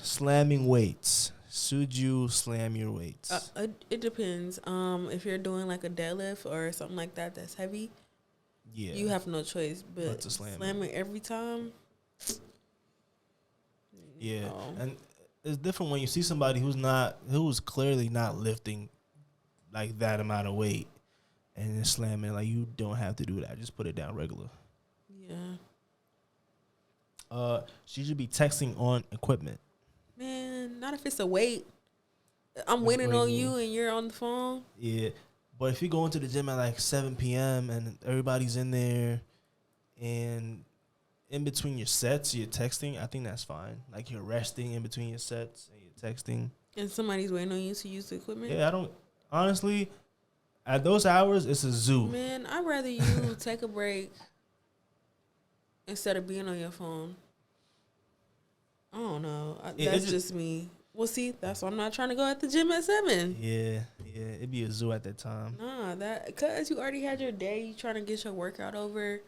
Slamming weights. Should you slam your weights? It depends. If you're doing like a deadlift or something like that that's heavy, yeah, you have no choice but to slam it every time. Yeah, no. And it's different when you see somebody who's clearly not lifting like that amount of weight and then slamming. Like, you don't have to do that. Just put it down regular. Yeah. Should you be texting on equipment? Man, not if it's a weight. I'm waiting on you and you're on the phone. Yeah. But if you go into the gym at like 7 p.m. and everybody's in there and in between your sets, you're texting, I think that's fine. Like, you're resting in between your sets and you're texting. And somebody's waiting on you to use the equipment? Yeah, honestly, at those hours, it's a zoo. Man, I'd rather you take a break instead of being on your phone. I don't know. That's just me. Well, see, that's why I'm not trying to go at the gym at 7. Yeah, it'd be a zoo at that time. Nah, because you already had your day, you trying to get your workout over,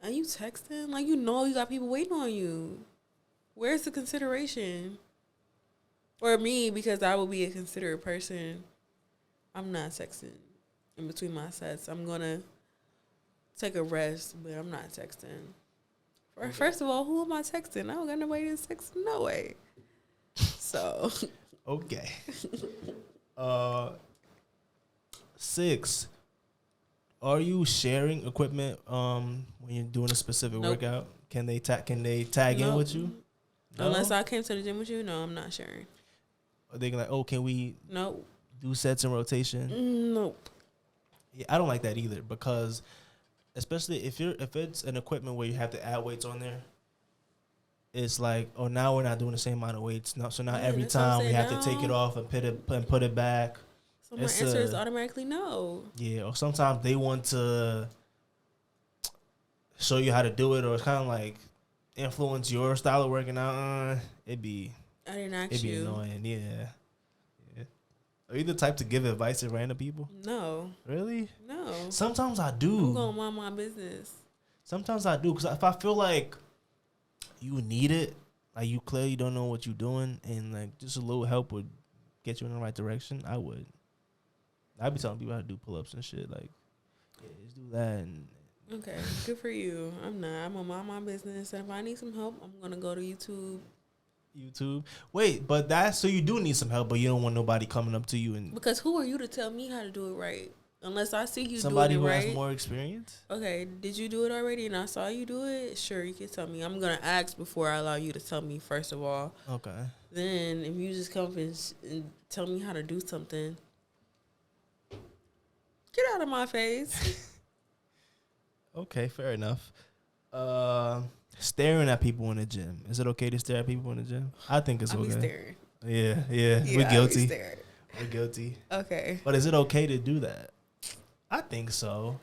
and you texting, like, you know you got people waiting on you. Where's the consideration? Or me, because I will be a considerate person, I'm not texting in between my sets. I'm going to take a rest, but I'm not texting. First of all, who am I texting? I don't got nobody to text. No way. So. Okay. 6. Are you sharing equipment when you're doing a specific workout? Can they tag in with you? No? Unless I came to the gym with you, no, I'm not sharing. Are they like, oh, can we do sets in rotation? Nope. Yeah, I don't like that either because especially if it's an equipment where you have to add weights on there, it's like, oh, now we're not doing the same amount of weights. So now every time we have to take it off and put it back. So my answer is automatically no. Yeah, or sometimes they want to show you how to do it, or it's kind of like influence your style of working out. I didn't ask you. It'd be annoying. Yeah. Are you the type to give advice to random people? No. Really? No. Sometimes I do. I'm going to mind my business. Sometimes I do, because if I feel like you need it, like you clearly don't know what you're doing, and like just a little help would get you in the right direction, I would. I'd be telling people how to do pull-ups and shit. Like, yeah, just do that. And okay, good for you. I'm not. I'm going to mind my business, and if I need some help, I'm going to go to YouTube. Wait, but so you do need some help, but you don't want nobody coming up to you and because who are you to tell me how to do it right? Unless I see you doing it right. Somebody who has more experience. Okay, did you do it already and I saw you do it? Sure, you can tell me. I'm gonna ask before I allow you to tell me. First of all. Okay. Then if you just come and tell me how to do something, get out of my face. Okay, fair enough. Staring at people in the gym. Is it okay to stare at people in the gym? I think it's okay. I'll be staring. Yeah. We're guilty. We're guilty. Okay. But is it okay to do that? I think so.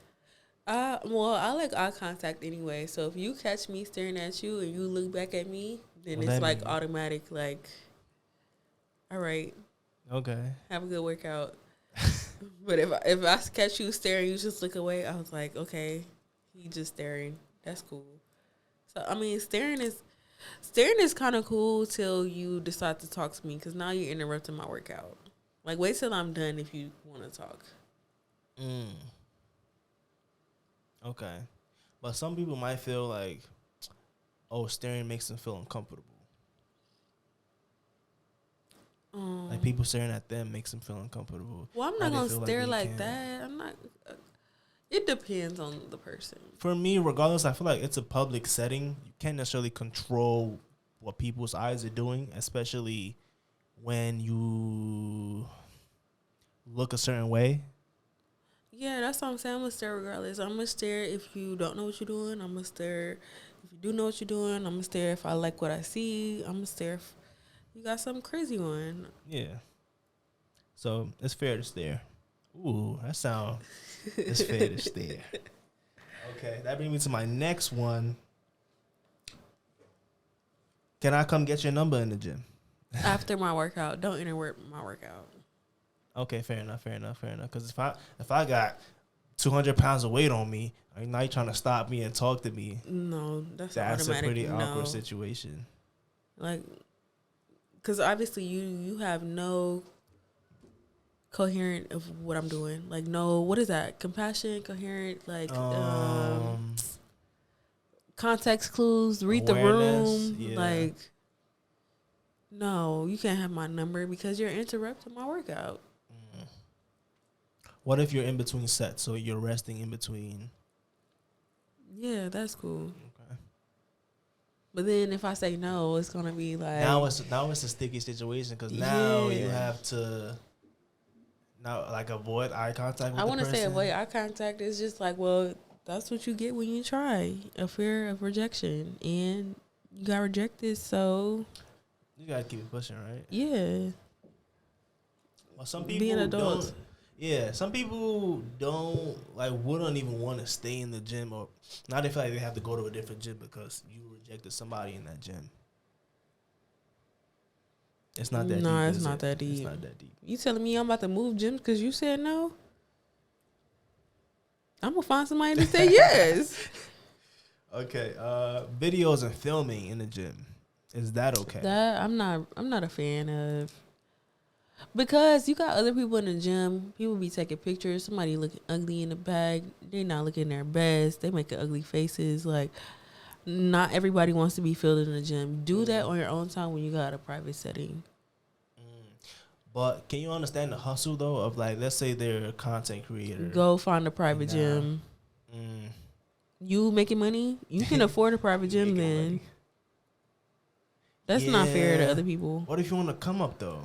Well, I like eye contact anyway. So if you catch me staring at you and you look back at me, then Well, it's like automatic. Like, all right, okay, have a good workout. But if I catch you staring, you just look away. I was like, okay, he just staring. That's cool. So I mean, staring is kind of cool till you decide to talk to me, because now you're interrupting my workout. Like, wait till I'm done if you want to talk. Okay. But some people might feel like, oh, staring makes them feel uncomfortable. Like people staring at them makes them feel uncomfortable. Well, I'm not gonna stare like that. I'm not. It depends on the person. For me, regardless, I feel like it's a public setting. You can't necessarily control what people's eyes are doing, especially when you look a certain way. Yeah, that's what I'm saying. I'm gonna stare regardless. I'm gonna stare if you don't know what you're doing. I'm gonna stare if you do know what you're doing. I'm gonna stare if I like what I see. I'm gonna stare if you got something crazy on. Yeah. So it's fair to stare. Ooh, that sound. It's fair to stare. Okay, that brings me to my next one. Can I come get your number in the gym? After my workout, don't interrupt my workout. Okay, fair enough. Because if I got 200 pounds of weight on me, now you trying to stop me and talk to me. No, that's a pretty no. awkward situation. Like, because obviously you have no coherent of what I'm doing. Like, no, what is that? Compassion, coherent, like context clues, read awareness, the room. yeah. Like, no, you can't have my number because you're interrupting my workout. What if you're in between sets, so you're resting in between? Yeah, that's cool. Okay. But then if I say no, it's gonna be like now it's a sticky situation because now you have to avoid eye contact with I the want to person. say avoid eye contact. It's just like, well, that's what you get when you try. A fear of rejection, and you got rejected, so you gotta keep it pushing, right? Yeah. Well, some people being adults. don't. Yeah, some people wouldn't even want to stay in the gym, or not if they have to go to a different gym because you rejected somebody in that gym. It's not that deep. No, it's not that deep. It's not that deep. You telling me I'm about to move gyms because you said no? I'm gonna find somebody to say yes. Okay, videos and filming in the gym, is that okay? That I'm not a fan of. Because you got other people in the gym, people be taking pictures. Somebody looking ugly in the back. They not looking their best. They making ugly faces. Like, not everybody wants to be filmed in the gym. Do that on your own time when you got a private setting. But can you understand the hustle though of let's say they're a content creator. Go find a private gym. You making money? You can afford a private gym then. Money. That's not fair to other people. What if you want to come up though?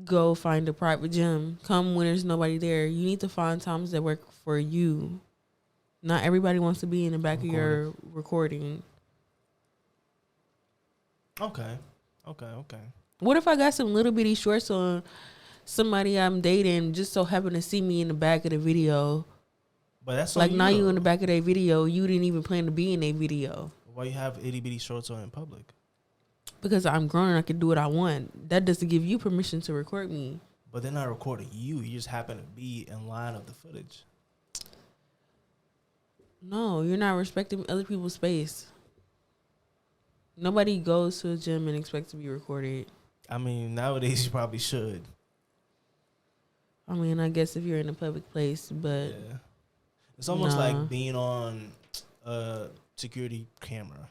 Go find a private gym. Come when there's nobody there. You need to find times that work for you. Not everybody wants to be in the back of your recording. Okay. What if I got some little bitty shorts on, somebody I'm dating just so happen to see me in the back of the video? But that's like now you in the back of that video. You didn't even plan to be in a video. Why you have itty bitty shorts on in public? Because I'm grown and I can do what I want. That doesn't give you permission to record me. But they're not recording you. You just happen to be in line of the footage. No, you're not respecting other people's space. Nobody goes to a gym and expects to be recorded. I mean, nowadays you probably should. I mean, I guess if you're in a public place, but... Yeah. It's almost like being on a security camera.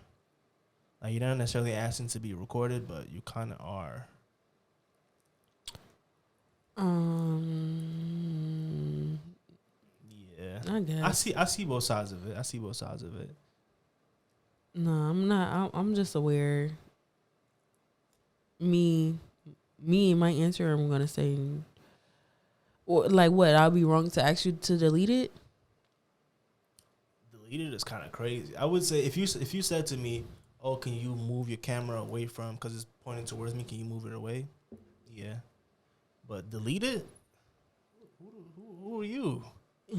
Like, you're not necessarily asking to be recorded, but you kind of are. Yeah. I guess. I see both sides of it. No, I'm not. I'm just aware. Me and my answer, I'm going to say... Or, like, what? I'll be wrong to ask you to delete it? Delete it is kind of crazy. I would say if you said to me, oh, can you move your camera away from, because it's pointing towards me, can you move it away? Yeah. But delete it? Who are you?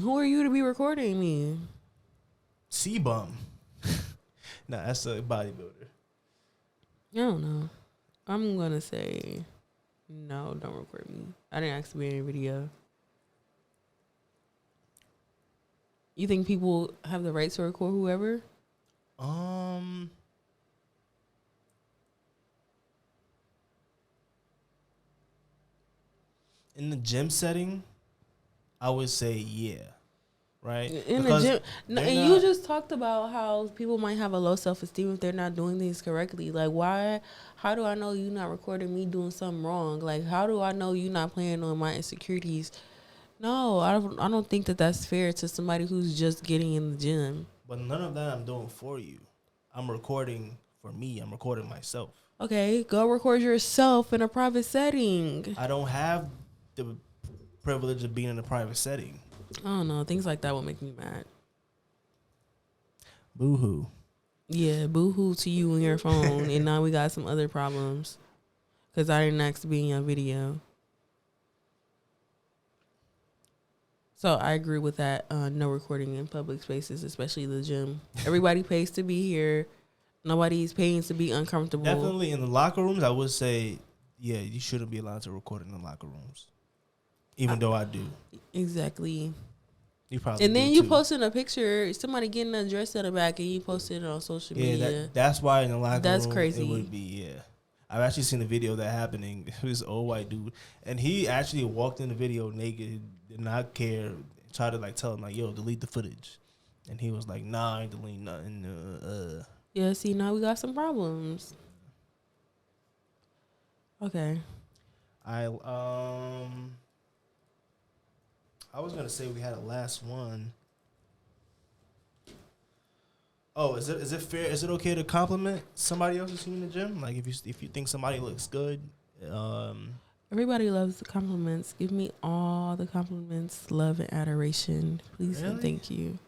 Who are you to be recording me? C-bum. Nah, that's a bodybuilder. I don't know. I'm going to say no, don't record me. I didn't ask to be in a video. You think people have the right to record whoever? In the gym setting, I would say yeah. Right? In Because the gym. No, and you just talked about how people might have a low self-esteem if they're not doing things correctly. Like, why? How do I know you not recording me doing something wrong? Like, how do I know you not playing on my insecurities? No, I don't think that that's fair to somebody who's just getting in the gym. But none of that I'm doing for you. I'm recording for me. I'm recording myself. Okay, go record yourself in a private setting. I don't have the privilege of being in a private setting. I don't know. Things like that will make me mad. Boo-hoo. Yeah, boo-hoo to you and your phone. And now we got some other problems. Because I didn't ask to be in your video. So I agree with that. No recording in public spaces, especially the gym. Everybody pays to be here. Nobody's paying to be uncomfortable. Definitely in the locker rooms, I would say, yeah, you shouldn't be allowed to record in the locker rooms. Even though I do. Exactly. You probably and then do you too. posting a picture, somebody getting a dress in the back, and you posted it on social media. That's why in the locker That's room, crazy. it would be, yeah. I've actually seen a video of that happening. It was an old white dude. And he actually walked in the video naked, did not care, tried to like tell him, like, yo, delete the footage. And he was like, nah, I ain't deleting nothing. Yeah, see, now we got some problems. Okay. I was gonna say we had a last one. Oh, is it fair? Is it okay to compliment somebody else who's in the gym? Like if you think somebody looks good, Everybody loves the compliments. Give me all the compliments, love and adoration, please and thank you.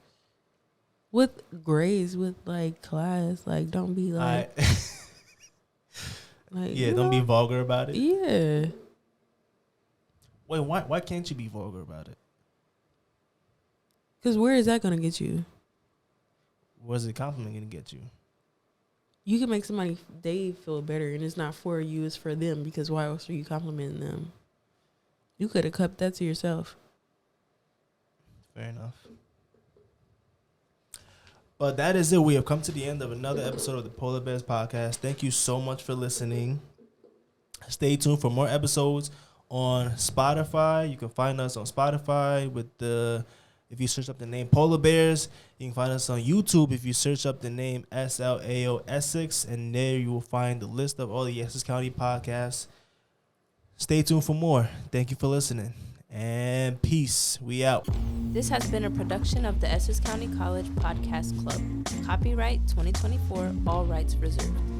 With grace, with like class, like don't be like, like yeah, don't be vulgar about it. Yeah. Wait, why can't you be vulgar about it? Because where is that gonna get you? Where's the compliment gonna get you? You can make somebody they feel better, and it's not for you; it's for them. Because why else are you complimenting them? You could have kept that to yourself. Fair enough. But that is it. We have come to the end of another episode of the Polar Bears Podcast. Thank you so much for listening. Stay tuned for more episodes on Spotify. You can find us on Spotify if you search up the name Polar Bears. You can find us on YouTube if you search up the name SLAOESSEX, and there you will find the list of all the Essex County podcasts. Stay tuned for more. Thank you for listening. And peace. We out. This has been a production of the Essex County College Podcast Club. Copyright 2024, all rights reserved.